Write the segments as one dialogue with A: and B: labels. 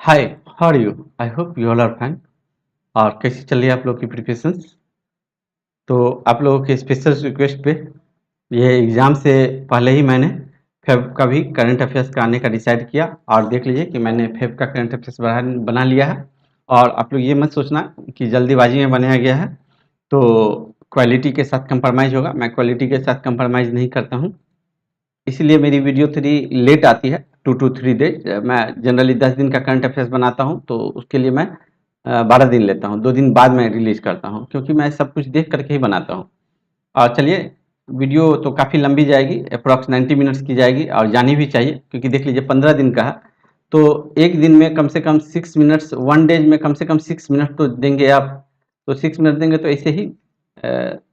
A: Hi, how are you? I hope you all are fine. और कैसी चल रही है आप लोग की प्रिपरेशंस? तो आप लोगों के स्पेशल रिक्वेस्ट पे ये एग्ज़ाम से पहले ही मैंने फेब का भी करंट अफेयर्स का आने का डिसाइड किया और देख लीजिए कि मैंने फेब का करंट अफेयर्स बना लिया है। और आप लोग ये मत सोचना कि जल्दीबाजी में बनाया गया है, तो क्वालिटी के साथ कंप्रोमाइज़ होगा। मैं क्वालिटी के साथ कंप्रोमाइज़ नहीं करता हूँ, इसलिए मेरी वीडियो थोड़ी लेट आती है, 2 to 3 डेज। मैं जनरली 10 दिन का करंट अफेयर्स बनाता हूँ, तो उसके लिए मैं 12 दिन लेता हूँ, 2 दिन बाद मैं रिलीज करता हूँ, क्योंकि मैं सब कुछ देख करके ही बनाता हूँ। और चलिए, वीडियो तो काफ़ी लंबी जाएगी, अप्रॉक्स 90 मिनट्स की जाएगी, और जानी भी चाहिए, क्योंकि देख लीजिए 15 दिन का है। तो एक दिन में कम से कम 6 मिनट्स, 1 डेज में कम से कम 6 मिनट तो देंगे आप। तो 6 मिनट देंगे तो ऐसे ही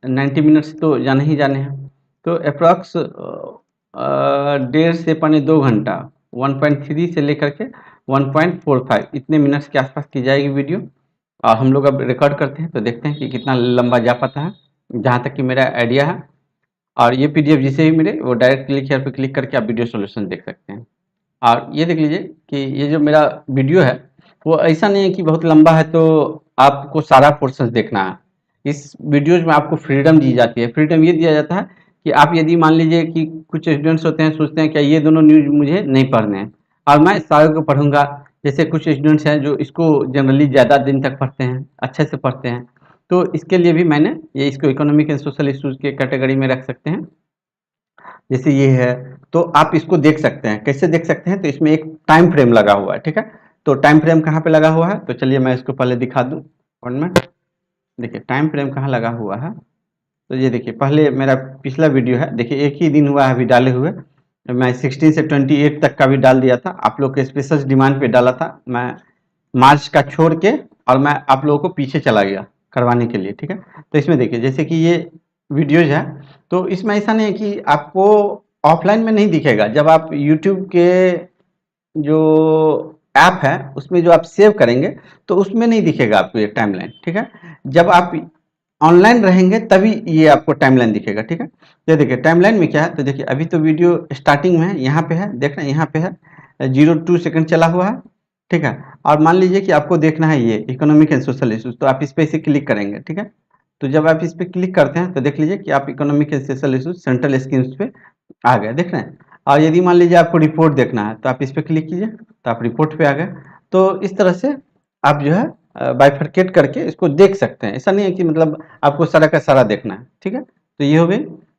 A: 90 मिनट्स तो जाने ही जाने हैं। तो अप्रॉक्स 1.5 से 2 घंटा, 1.3 से लेकर के 1.45 इतने मिनट्स के आसपास की जाएगी वीडियो। और हम लोग अब रिकॉर्ड करते हैं, तो देखते हैं कि कितना लंबा जा पाता है, जहाँ तक कि मेरा आइडिया है। और ये पीडीएफ जिसे भी मिले वो डायरेक्ट क्लिक यहाँ पे क्लिक करके आप वीडियो सॉल्यूशन देख सकते हैं। और ये देख लीजिए कि ये जो मेरा वीडियो है, वो ऐसा नहीं है कि बहुत लंबा है तो आपको सारा पोर्शन देखना है। इस वीडियोज में आपको फ्रीडम दी जाती है। फ्रीडम ये दिया जाता है कि आप यदि मान लीजिए कि कुछ स्टूडेंट्स होते हैं, सोचते हैं कि ये दोनों न्यूज मुझे नहीं पढ़ने हैं और मैं सारे को पढ़ूंगा। जैसे कुछ स्टूडेंट्स हैं जो इसको जनरली ज़्यादा दिन तक पढ़ते हैं, अच्छे से पढ़ते हैं, तो इसके लिए भी मैंने ये इसको इकोनॉमिक एंड सोशल इश्यूज के कैटेगरी में रख सकते हैं। जैसे ये है, तो आप इसको देख सकते हैं। कैसे देख सकते हैं? तो इसमें एक टाइम फ्रेम लगा हुआ है, ठीक है। तो टाइम फ्रेम कहाँ पे लगा हुआ है, तो चलिए मैं इसको पहले दिखा दूं। और में देखिए टाइम फ्रेम कहाँ लगा हुआ है, तो ये देखिए पहले मेरा पिछला वीडियो है, देखिए एक ही दिन हुआ है अभी डाले हुए। मैं 16 से 28 तक का भी डाल दिया था, आप लोग के स्पेशल डिमांड पे डाला था मैं, मार्च का छोड़ के। और मैं आप लोगों को पीछे चला गया करवाने के लिए, ठीक है। तो इसमें देखिए जैसे कि ये वीडियोज है, तो इसमें ऐसा नहीं है कि आपको ऑफलाइन में नहीं दिखेगा। जब आप यूट्यूब के जो ऐप है उसमें जो आप सेव करेंगे, तो उसमें नहीं दिखेगा आपको ये टाइमलाइन, ठीक है। जब आप ऑनलाइन रहेंगे तभी ये आपको टाइमलाइन दिखेगा, ठीक है। ये देखिए टाइमलाइन में क्या है, तो देखिए अभी तो वीडियो स्टार्टिंग में है, यहाँ पे है, देख रहे हैं यहाँ पे है 02 सेकंड चला हुआ है, ठीक है। और मान लीजिए कि आपको देखना है ये इकोनॉमिक एंड सोशल इश्यूज, तो आप इस पे इसे क्लिक करेंगे, ठीक है। तो जब आप इस पे क्लिक करते हैं तो देख लीजिए कि आप economic and social issues central schemes पे आ गए, देख रहे हैं। और यदि मान लीजिए आपको रिपोर्ट देखना है, तो आप इस पे क्लिक कीजिए, तो आप रिपोर्ट पे आ गए। तो इस तरह से आप जो है बाइफरकेट करके इसको देख सकते हैं। ऐसा नहीं है कि मतलब आपको सारा का सारा देखना है, ठीक है। तो ये हो गई।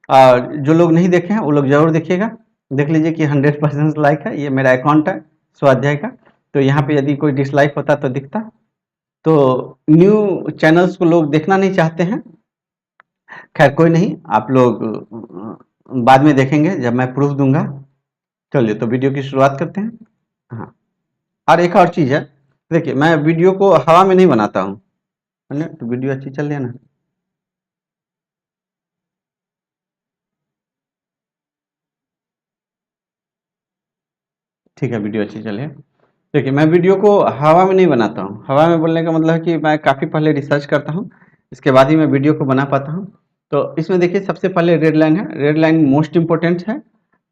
A: और जो लोग नहीं देखे हैं वो लोग जरूर देखिएगा। देख लीजिए कि 100% लाइक है, ये मेरा अकाउंट है स्वाध्याय का। तो यहाँ पे यदि कोई डिसलाइक होता तो दिखता। तो न्यू चैनल्स को लोग देखना नहीं चाहते हैं, खैर कोई नहीं, आप लोग बाद में देखेंगे जब मैं प्रूफ दूंगा। चलिए तो वीडियो की शुरुआत करते हैं। हाँ, और एक और चीज़ है, देखिए मैं वीडियो को हवा में नहीं बनाता हूँ, है ना, तो वीडियो अच्छी चल रही है ना। ठीक है, वीडियो अच्छी चल रही है। देखिए मैं वीडियो को हवा में नहीं बनाता हूँ। हवा में बोलने का मतलब है कि मैं काफ़ी पहले रिसर्च करता हूँ, इसके बाद ही मैं वीडियो को बना पाता हूँ। तो इसमें देखिए सबसे पहले रेड लाइन है, रेड लाइन मोस्ट इम्पोर्टेंट है,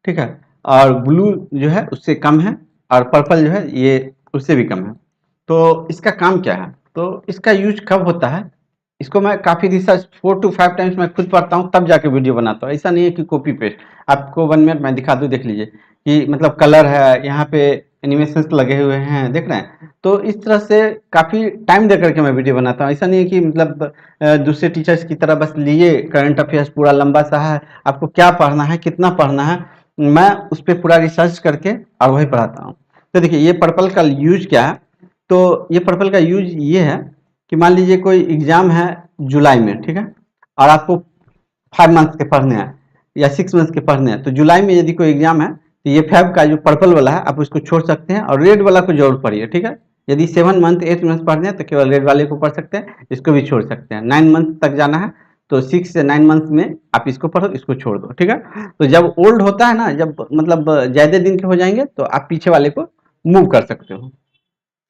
A: ठीक है। और ब्लू जो है उससे कम है, और पर्पल जो है ये उससे भी कम है। तो इसका काम क्या है, तो इसका यूज कब होता है, इसको मैं काफ़ी रिसर्च 4 to 5 टाइम्स मैं खुद पढ़ता हूँ तब जाके वीडियो बनाता हूँ। ऐसा नहीं है कि कॉपी पेस्ट। आपको 1 मिनट मैं दिखा दूँ, देख लीजिए कि मतलब कलर है, यहाँ पे एनिमेशंस लगे हुए हैं, देख रहे हैं। तो इस तरह से काफ़ी टाइम दे करके मैं वीडियो बनाता हूँ। ऐसा नहीं है कि मतलब दूसरे टीचर्स की तरह बस लिए करंट अफेयर्स पूरा लंबा सा है, आपको क्या पढ़ना है, कितना पढ़ना है, मैं उस पर पूरा रिसर्च करके और वही पढ़ाता हूँ। तो देखिए ये पर्पल का यूज क्या है, तो ये पर्पल का यूज ये है कि मान लीजिए कोई एग्जाम है जुलाई में, ठीक है, और आपको 5 मंथ्स के पढ़ने हैं या 6 मंथ्स के पढ़ने हैं। तो जुलाई में यदि कोई एग्जाम है, तो ये फैब का जो पर्पल वाला है आप उसको छोड़ सकते हैं, और रेड वाला को जरूर पढ़िए, ठीक है। यदि 7 मंथ 8 मंथ पढ़ने हैं तो केवल रेड वाले को पढ़ सकते हैं, इसको भी छोड़ सकते हैं। 9 मंथ तक जाना है तो 6 से 9 मंथ में आप इसको पढ़ो, इसको छोड़ दो, ठीक है। तो जब ओल्ड होता है ना, जब मतलब ज्यादा दिन के हो जाएंगे, तो आप पीछे वाले को मूव कर सकते हो।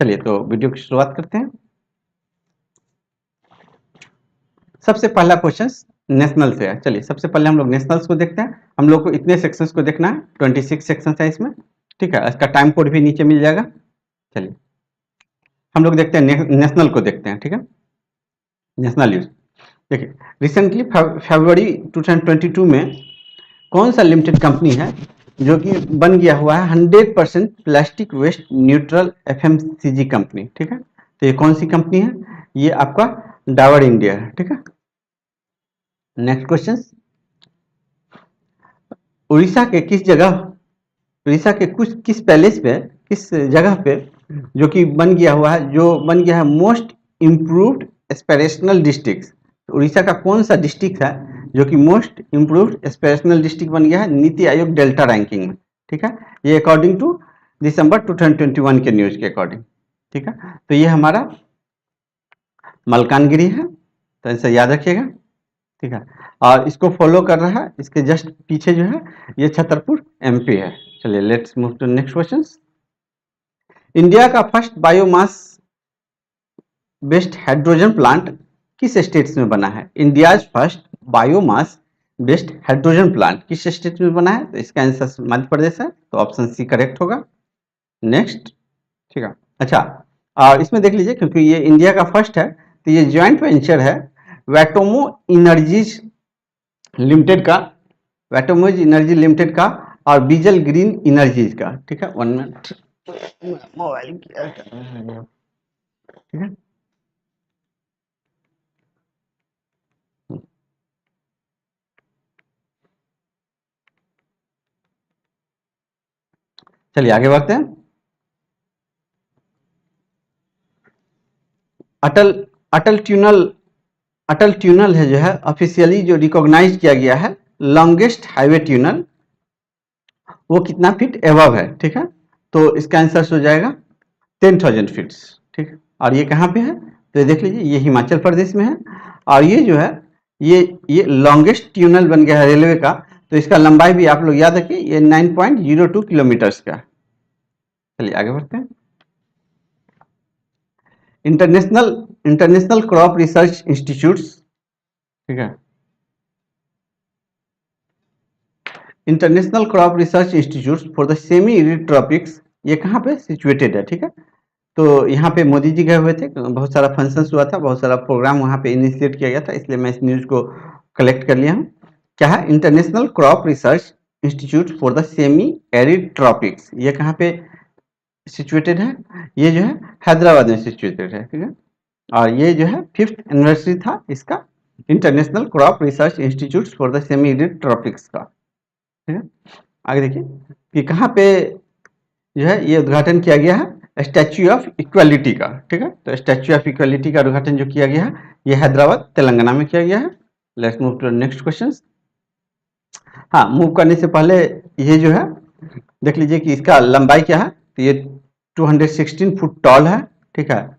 A: चलिए तो वीडियो की शुरुआत करते हैं। सबसे पहला क्वेश्चन नेशनल से है। चलिए सबसे पहले हम लोग नेशनल्स को देखते हैं। हम लोग को इतने सेक्शंस को देखना है, 26 सेक्शंस है इसमें, ठीक है। इसका टाइम कोड भी नीचे मिल जाएगा। चलिए हम लोग देखते हैं नेशनल को देखते हैं, ठीक है, नेशनल न्यूज। देखिए रिसेंटली फरवरी 2022 में कौन सा लिमिटेड कंपनी है जो कि बन गया हुआ है 100% plastic waste neutral FMCG company, ठीक है। तो ये कौन सी कंपनी है? ये आपका डाबर इंडिया है, ठीक है। नेक्स्ट क्वेश्चन, उड़ीसा के किस जगह, उड़ीसा के कुछ किस पैलेस पे, किस जगह पे जो कि बन गया हुआ है, जो बन गया है most improved aspirational district. Orissa का कौन सा डिस्ट्रिक्ट है जो कि मोस्ट इम्प्रूव्ड एस्पिरेशनल डिस्ट्रिक्ट बन गया है नीति आयोग डेल्टा रैंकिंग में, ठीक है। ये अकॉर्डिंग टू दिसंबर 2021 के न्यूज के अकॉर्डिंग, ठीक है। तो ये हमारा मलकानगिरी है, तो ऐसा याद रखिएगा, ठीक है। और इसको फॉलो कर रहा है, इसके जस्ट पीछे जो है ये छतरपुर एमपी है। चलिए let's move to next question. India का first biomass based hydrogen plant किस स्टेट्स में बना है? India's first biomass based hydrogen plant किस स्टेट में बना है? तो इसका आंसर मध्य प्रदेश है, तो ऑप्शन सी करेक्ट होगा। नेक्स्ट, ठीक है। अच्छा, और इसमें देख लीजिए क्योंकि ये इंडिया का फर्स्ट है, तो ये ज्वाइंट वेंचर है वैटोमो इनर्जीज लिमिटेड का, वैटोमोज एनर्जी लिमिटेड का और बीजल ग्रीन एनर्जीज का, ठीक है। 1 मिनट, मोबाइल क्या कर रहा है, ठीक है। चलिए आगे बढ़ते हैं। अटल अटल ट्यूनल, अटल ट्यूनल है जो है ऑफिशियली जो रिकॉग्नाइज किया गया है लॉन्गेस्ट हाईवे ट्यूनल, वो कितना फीट एबव है, ठीक है। तो इसका आंसर हो जाएगा 10,000 फीट्स, ठीक है। और ये कहाँ पे है? तो देख लीजिए ये हिमाचल प्रदेश में है, और ये जो है ये लॉन्गेस्ट ट्यूनल बन गया है रेलवे का, तो इसका लंबाई भी आप लोग याद रखिए, ये 9.02 किलोमीटर्स का। चलिए आगे बढ़ते हैं। International international crop research institutes, ठीक है, international crop research institute for the semi arid tropics, ये कहाँ पे सिचुएटेड है, ठीक है। तो यहाँ पे मोदी जी गए हुए थे, बहुत सारा फंक्शंस हुआ था, बहुत सारा प्रोग्राम वहाँ पे इनिशिएट किया गया था, इसलिए मैं इस न्यूज़ को कलेक्ट कर लिया हूँ। क्या है? International crop research institute for the semi arid tropics, ये कहाँ पे सिचुएटेड है? ये जो है हैदराबाद में सिचुएटेड है, ठीक है। और ये जो है 5th एनिवर्सरी था इसका, international crop research institute for the semi arid tropics का, ठीक है। आगे देखिए कि कहाँ पे जो है ये उद्घाटन किया गया है स्टैच्यू ऑफ इक्वालिटी का, ठीक है। तो स्टैच्यू ऑफ इक्वालिटी का उद्घाटन जो किया गया है ये हैदराबाद तेलंगाना में किया गया है। Let's move to next question. हाँ, मूव करने से पहले ये जो है देख लीजिए कि इसका लंबाई क्या है, तो ये 216 फुट टॉल है, ठीक है।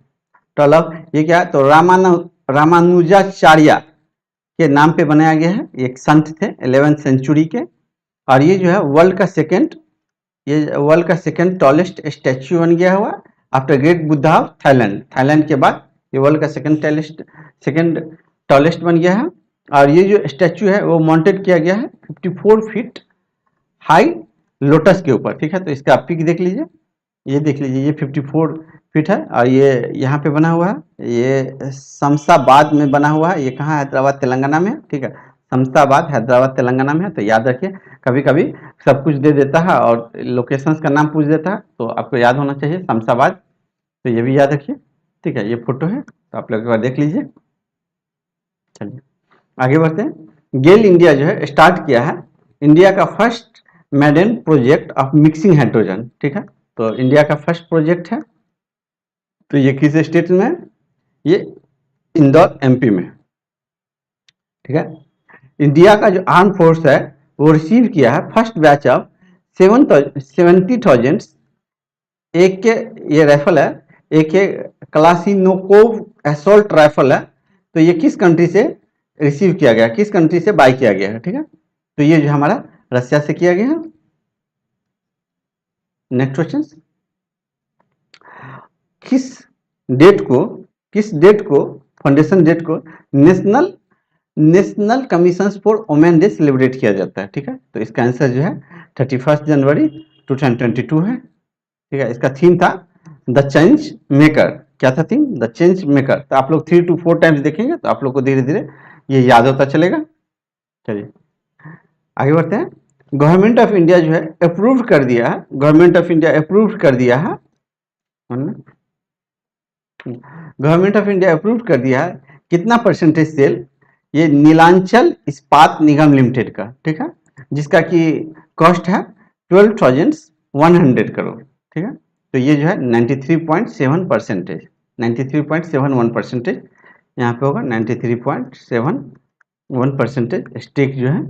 A: टॉल ऑफ ये क्या है, तो रामानुजाचार्य के नाम पे बनाया गया है, एक संत थे 11th सेंचुरी के, और ये जो है वर्ल्ड का सेकंड टॉलेस्ट स्टैच्यू बन गया हुआ after great Buddha of Thailand, Thailand के बाद ये वर्ल्ड का सेकंड टॉलेस्ट बन गया है। और ये जो स्टैच्यू है वो माउंटेड किया गया है 54 फीट हाई लोटस के ऊपर, ठीक है। तो इसका पिक देख लीजिए, ये देख लीजिए, ये 54 फीट है, और ये यहाँ पे बना हुआ है, ये शमशाबाद में बना हुआ है। ये कहाँ? हैदराबाद तेलंगाना में, ठीक है। शमशाबाद हैदराबाद तेलंगाना में है। तो याद रखिए, कभी कभी सब कुछ दे देता है और लोकेशंस का नाम पूछ देता है, तो आपको याद होना चाहिए शमशाबाद, तो ये भी याद रखिए, ठीक है। ये फोटो है, तो आप लोग एक बार देख लीजिए। चलिए आगे बढ़ते हैं। गेल इंडिया जो है स्टार्ट किया है इंडिया का first maiden project of mixing hydrogen, ठीक है। तो इंडिया का फर्स्ट प्रोजेक्ट है, तो ये किस स्टेट में है? ये इंदौर एमपी में, ठीक है। इंडिया का जो आर्म फोर्स है वो रिसीव किया है फर्स्ट बैच ऑफ 70,000 एक के, ये राइफल है, एक के क्लासिनोकोव असॉल्ट राइफल है। तो ये किस कंट्री से रिसीव किया गया, किस कंट्री से बाय किया गया है, ठीक है। तो ये जो हमारा रशिया से किया गया है। नेक्स्ट क्वेश्चन, किस डेट को फाउंडेशन डेट को national national commission for women day celebrate किया जाता है, ठीक है। तो इसका आंसर जो है 31 जनवरी 2022 है, ठीक है। इसका थीम था द चेंज मेकर, क्या था थीम? The change maker. तो आप लोग 3 to 4 टाइम्स देखेंगे तो आप लोग को धीरे धीरे ये याद होता चलेगा। चलिए आगे बढ़ते हैं। गवर्नमेंट ऑफ इंडिया जो है अप्रूव कर दिया है, गवर्नमेंट ऑफ इंडिया अप्रूव कर दिया है, गवर्नमेंट ऑफ इंडिया अप्रूव कर दिया है कितना परसेंटेज सेल? ये नीलांचल इस्पात निगम लिमिटेड का, ठीक है, जिसका कि कॉस्ट है 12,100 करोड़, ठीक है। तो ये जो है 93.7%, 93.71% यहाँ पे होगा, 93.71% स्टेक जो है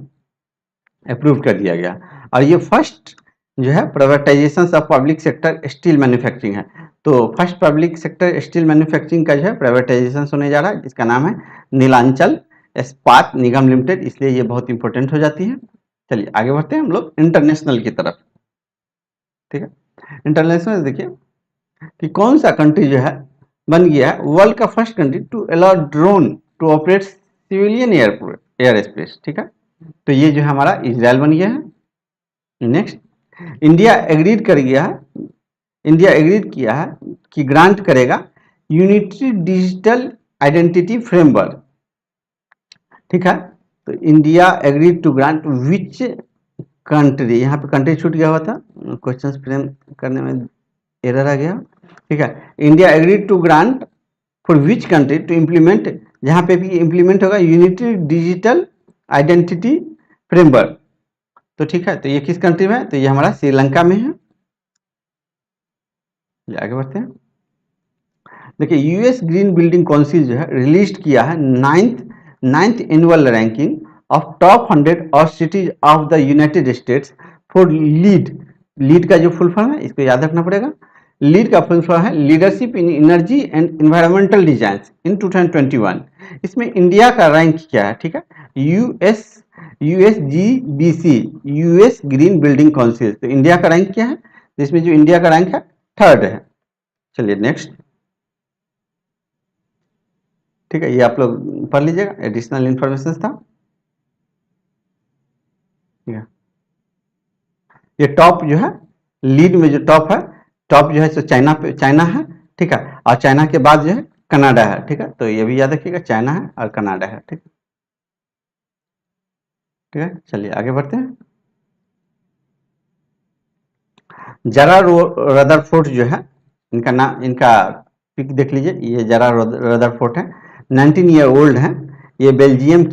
A: अप्रूव कर दिया गया। और ये फर्स्ट जो है privatisation of public sector steel manufacturing है। तो first public sector steel manufacturing का जो है प्राइवेटाइजेशन होने जा रहा है, जिसका नाम है नीलांचल इस्पात निगम लिमिटेड, इसलिए ये बहुत इंपॉर्टेंट हो जाती है। चलिए आगे बढ़ते हैं हम लोग इंटरनेशनल की तरफ, ठीक है। इंटरनेशनल देखिए कि कौन सा कंट्री जो है बन गया है वर्ल्ड का first country to allow drone to operate civilian air space, ठीक है। तो ये जो है हमारा इजराइल बन गया है। नेक्स्ट, इंडिया एग्रीड कर गया है, इंडिया एग्रीड किया है कि ग्रांट करेगा यूनिटरी डिजिटल आइडेंटिटी फ्रेमवर्क, ठीक है। तो India agreed to grant which country, यहाँ पे कंट्री छूट गया हुआ था, क्वेश्चन फ्रेम करने में एरर आ गया, ठीक है। India agreed to grant for which country to implement, जहाँ पे भी इम्प्लीमेंट होगा यूनिटरी डिजिटल आइडेंटिटी फ्रेमवर्क, तो ठीक है। तो ये किस कंट्री में है? तो ये हमारा श्रीलंका में है। आगे बढ़ते हैं। देखिए यूएस ग्रीन बिल्डिंग काउंसिल जो है रिलीज किया है ninth annual ranking of top 100 और cities of the United states for lead का जो फुल फॉर्म है इसको याद रखना पड़ेगा। लीड का फुल फॉर्म है leadership in energy and environmental design इन 2021। इसमें इंडिया का रैंक क्या है, ठीक है, यूएसजीबीसी, यूएस ग्रीन बिल्डिंग काउंसिल। तो इंडिया का रैंक क्या है? तो इसमें जो इंडिया का रैंक है 3rd है। चलिए नेक्स्ट, ठीक है, ये आप लोग पढ़ लीजिएगा, एडिशनल इंफॉर्मेशन था, ठीक है। ये टॉप जो है लीड में जो टॉप है, टॉप जो है सो चाइना है, ठीक है, और चाइना के बाद जो है कनाडा है, ठीक है। तो ये भी याद रखिएगा, चाइना है और कनाडा है, ठीक है, ठीक है। चलिए आगे बढ़ते हैं। जरा रदरफोर्ड जो है इनका नाम, इनका पिक देख लीजिए, ये जरा रदरफोर्ड है, 19 ईयर ओल्ड है, ये बेल्जियम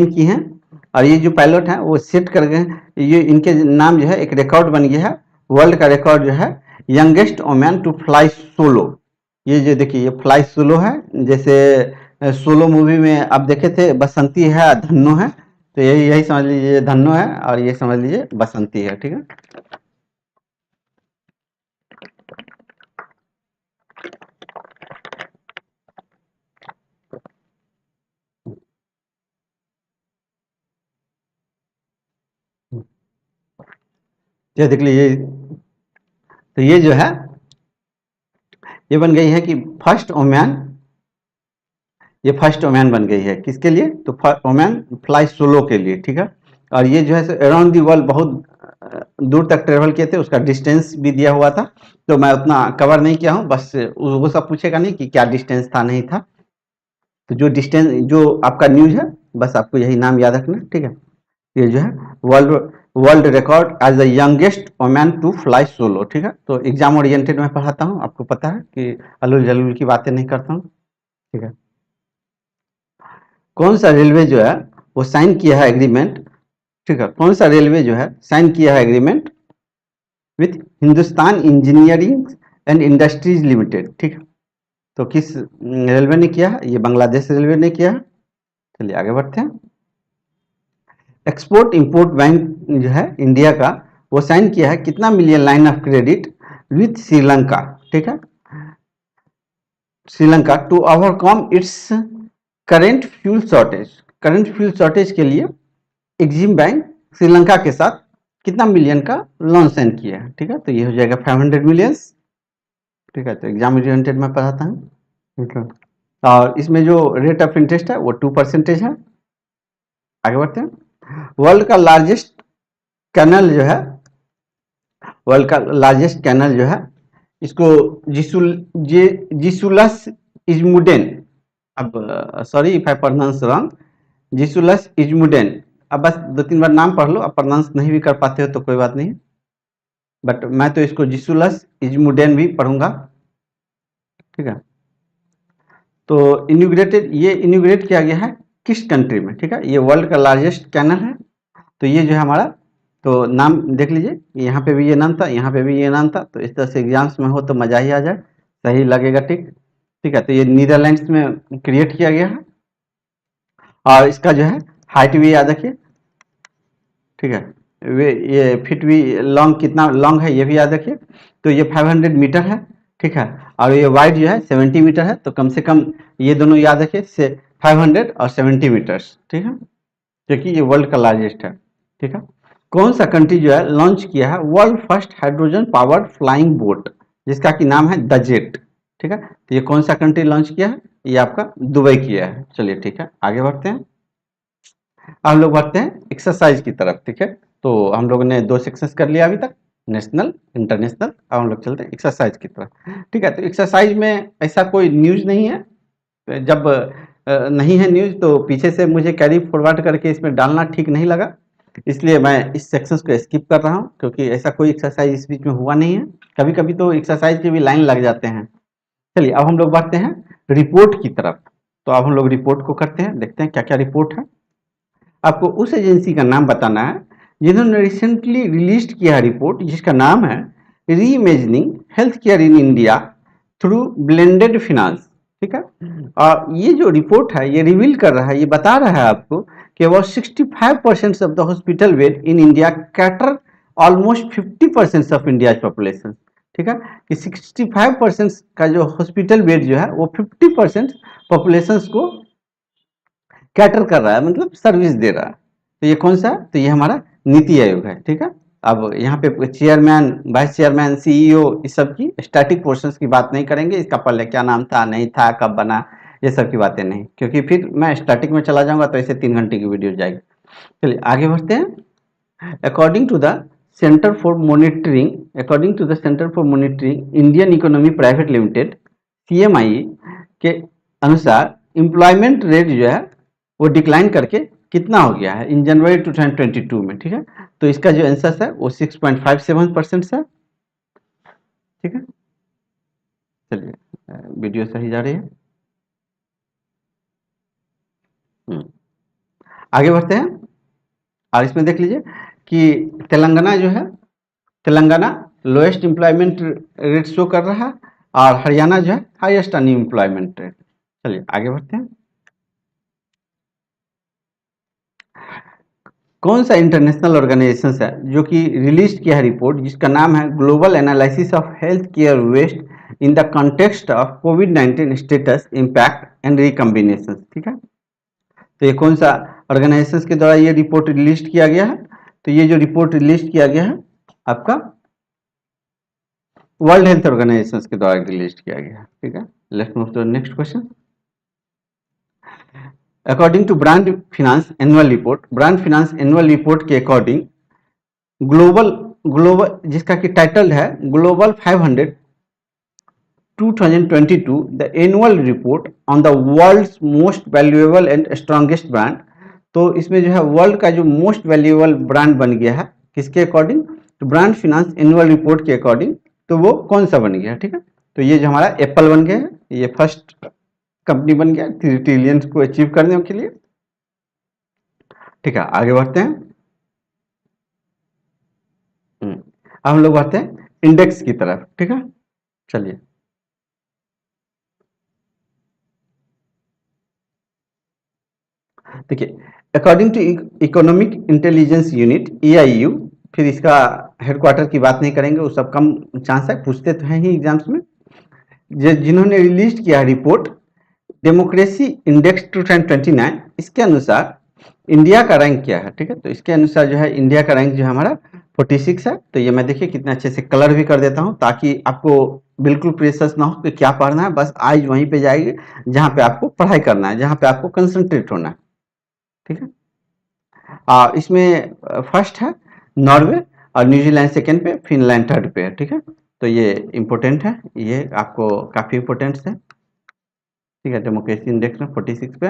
A: की हैं। और ये जो पायलट है वो सेट कर गए, ये इनके नाम जो है एक रिकॉर्ड बन गया है, वर्ल्ड का रिकॉर्ड जो है youngest woman to fly solo. ये जो देखिए ये फ्लाई सोलो है, जैसे सोलो मूवी में आप देखे थे बसंती है धन्नो है, तो यही समझ लीजिए धन्नो है और ये समझ लीजिए बसंती है, ठीक है। ये देख लीजिए, तो ये जो है ये बन गई है कि फर्स्ट वोमैन, ये फर्स्ट वोमैन बन गई है किसके लिए? तो वोमैन फ्लाई सोलो के लिए, ठीक है। और ये जो है अराउंड दी वर्ल्ड बहुत दूर तक ट्रेवल किए थे, उसका डिस्टेंस भी दिया हुआ था, तो मैं उतना कवर नहीं किया हूँ, बस वो सब पूछेगा नहीं कि क्या डिस्टेंस था नहीं था, तो जो डिस्टेंस जो आपका न्यूज है बस आपको यही नाम याद रखना, ठीक है। ये जो है world world record as the youngest woman to fly solo, ठीक है। तो एग्जाम ओरिएंटेड में पढ़ाता हूँ, आपको पता है कि अलूल जलूल की बातें नहीं करता हूँ, ठीक है। कौन सा रेलवे जो है वो साइन किया है एग्रीमेंट, ठीक है, कौन सा रेलवे जो है साइन किया है agreement with Hindustan engineering and industries limited, ठीक है। तो किस रेलवे ने किया है? ये बांग्लादेश रेलवे ने किया है। चलिए आगे बढ़ते हैं। एक्सपोर्ट इंपोर्ट बैंक जो है इंडिया का, वो साइन किया है कितना million line of credit with Sri Lanka, ठीक है, Sri Lanka to overcome its current fuel shortage. Current fuel shortage के लिए एग्जिम बैंक श्रीलंका के साथ कितना मिलियन का लोन साइन किया है, ठीक है। तो ये हो जाएगा 500 मिलियंस, ठीक है। तो एग्जाम ओरिएंटेड में पढ़ाता हूँ, ठीक है। और इसमें जो रेट ऑफ इंटरेस्ट है वो 2% है। आगे बढ़ते हैं। वर्ल्ड का लार्जेस्ट कैनल जो है, वर्ल्ड का लार्जेस्ट कैनल जो है इसको जिसुल जे जिसुलस इजमुडेन, अब sorry if I pronounce wrong, जिसुलस इजमुडेन। अब बस 2-3 बार नाम पढ़ लो, अब प्रोनाउंस नहीं भी कर पाते हो तो कोई बात नहीं, बट मैं तो इसको जिसुलस इजमुडेन भी पढ़ूंगा, ठीक है। तो ये इन्यूग्रेट किया गया है किस कंट्री में, ठीक है। ये वर्ल्ड का लार्जेस्ट कैनल है। तो ये जो है हमारा, तो नाम देख लीजिए, यहाँ पे भी ये नाम था, यहाँ पे भी ये नाम था। तो इस तरह से एग्जाम्स में हो तो मजा ही आ जाए, सही लगेगा, ठीक, ठीक है। तो ये नीदरलैंड्स में क्रिएट किया गया है, और इसका जो है हाइट भी याद रखिए, ठीक है। वे ये फीट भी लॉन्ग, कितना लॉन्ग है ये भी याद रखिए। तो ये 500 मीटर है, ठीक है। और ये वाइड जो है 70 मीटर है। तो कम से कम ये दोनों याद रखिए, से 500 और 70 मीटर्स, ठीक है, क्योंकि ये वर्ल्ड का लार्जेस्ट है, ठीक है। कौन सा कंट्री जो है लॉन्च किया है world first hydrogen powered flying boat, जिसका की नाम है द जेट, ठीक है। तो ये कौन सा कंट्री लॉन्च किया है? ये आपका दुबई किया है। चलिए ठीक है, आगे बढ़ते हैं। हम लोग बढ़ते हैं एक्सरसाइज की तरफ, ठीक है। तो हम लोगों ने 2 सेक्शंस कर लिया अभी तक, नेशनल, इंटरनेशनल। अब हम लोग चलते हैं एक्सरसाइज की तरफ, ठीक है। तो एक्सरसाइज में ऐसा कोई न्यूज नहीं है, तो जब नहीं है न्यूज तो पीछे से मुझे कैरी फॉरवर्ड करके इसमें डालना ठीक नहीं लगा, इसलिए मैं इस सेक्शन को स्किप कर रहा हूँ, क्योंकि ऐसा कोई एक्सरसाइज इस बीच में हुआ नहीं है। कभी कभी तो एक्सरसाइज के भी लाइन लग जाते हैं। चलिए अब हम लोग बढ़ते हैं रिपोर्ट की तरफ। तो अब हम लोग रिपोर्ट को करते हैं, देखते हैं क्या क्या रिपोर्ट है। आपको उस एजेंसी का नाम बताना है जिन्होंने रिसेंटली रिलीज किया है रिपोर्ट, जिसका नाम है री imagining health care in India through blended finance, ठीक है। और ये जो रिपोर्ट है ये रिवील कर रहा है, ये बता रहा है आपको कि वो 65% of the hospital bed in India cater almost 50% of India population, ठीक है। कि 65% का जो हॉस्पिटल बेड जो है वो 50% पॉपुलेशन को कैटर कर रहा है, मतलब सर्विस दे रहा है। तो ये कौन सा है? तो ये हमारा नीति आयोग है, ठीक है। अब यहाँ पे चेयरमैन, वाइस चेयरमैन, सीईओ, इस सब की स्टैटिक पोर्शंस की बात नहीं करेंगे, इसका पहले क्या नाम था, नहीं था, कब बना, ये सब की बातें नहीं, क्योंकि फिर मैं स्टैटिक में चला जाऊंगा तो ऐसे 3 घंटे की वीडियो जाएगी। चलिए आगे बढ़ते हैं। According to the Centre for monitoring Indian economy private limited, CMI के अनुसार एम्प्लॉयमेंट रेट जो है वो डिक्लाइन करके कितना हो गया है इन जनवरी 2022 में, ठीक है। तो इसका जो आंसर है वो 6.57% है, ठीक है। चलिए वीडियो सही जा रही है। आगे बढ़ते हैं, और इसमें देख लीजिए कि तेलंगाना जो है, Telangana lowest employment rate show कर रहा है, और हरियाणा जो है हाईएस्ट अनएम्प्लॉयमेंट रेट। चलिए आगे बढ़ते हैं। कौन सा इंटरनेशनल ऑर्गेनाइजेशन है जो कि रिलीज किया है रिपोर्ट, जिसका नाम है global analysis of health care waste in the context of COVID status impact and recombination, ठीक है। तो ये कौन सा ऑर्गेनाइजेशन के द्वारा ये रिपोर्ट रिलीज किया गया है? तो ये जो रिपोर्ट रिलीज किया गया है आपका वर्ल्ड हेल्थ ऑर्गेनाइजेशन के द्वारा रिलीज किया गया है, ठीक है। Let's move to the next question. According to brand finance annual report, brand finance annual report के अकॉर्डिंग ग्लोबल ग्लोबल जिसका कि टाइटल है global 500 2022 the annual report on the world's most valuable and strongest brand. तो इसमें जो है world का जो मोस्ट वैल्यूएबल ब्रांड बन गया है किसके अकॉर्डिंग? तो ब्रांड फिनांस एनुअल रिपोर्ट के अकॉर्डिंग। तो वो कौन सा बन गया, ठीक है। तो ये जो हमारा एप्पल बन गया है, ये फर्स्ट कंपनी बन गया 3 ट्रिलियन को अचीव करने के लिए, ठीक है। आगे बढ़ते हैं। अब हम लोग बढ़ते हैं इंडेक्स की तरफ, ठीक है। चलिए देखिए, according to economic intelligence unit EIU, फिर इसका हेडक्वार्टर की बात नहीं करेंगे, वो सब कम चांस है, पूछते तो हैं ही एग्जाम्स में। जिन्होंने रिलीज किया रिपोर्ट डेमोक्रेसी इंडेक्स 2029, इसके अनुसार इंडिया का रैंक क्या है, ठीक है। तो इसके अनुसार जो है इंडिया का रैंक जो है हमारा 46 है। तो ये मैं देखिए कितने अच्छे से कलर भी कर देता हूँ, ताकि आपको बिल्कुल प्रेशर्स ना हो कि क्या पढ़ना है, बस आइज वहीं पे जाएगी जहाँ पे आपको पढ़ाई करना है, जहाँ पे आपको कंसंट्रेट होना है, ठीक है। इसमें फर्स्ट है नॉर्वे, और न्यूजीलैंड सेकेंड पे, फिनलैंड थर्ड पे है, ठीक है। तो ये इम्पोर्टेंट है, ये आपको काफ़ी इम्पोर्टेंट है, ठीक है। डेमोक्रेसी इंडेक्स में 46 पे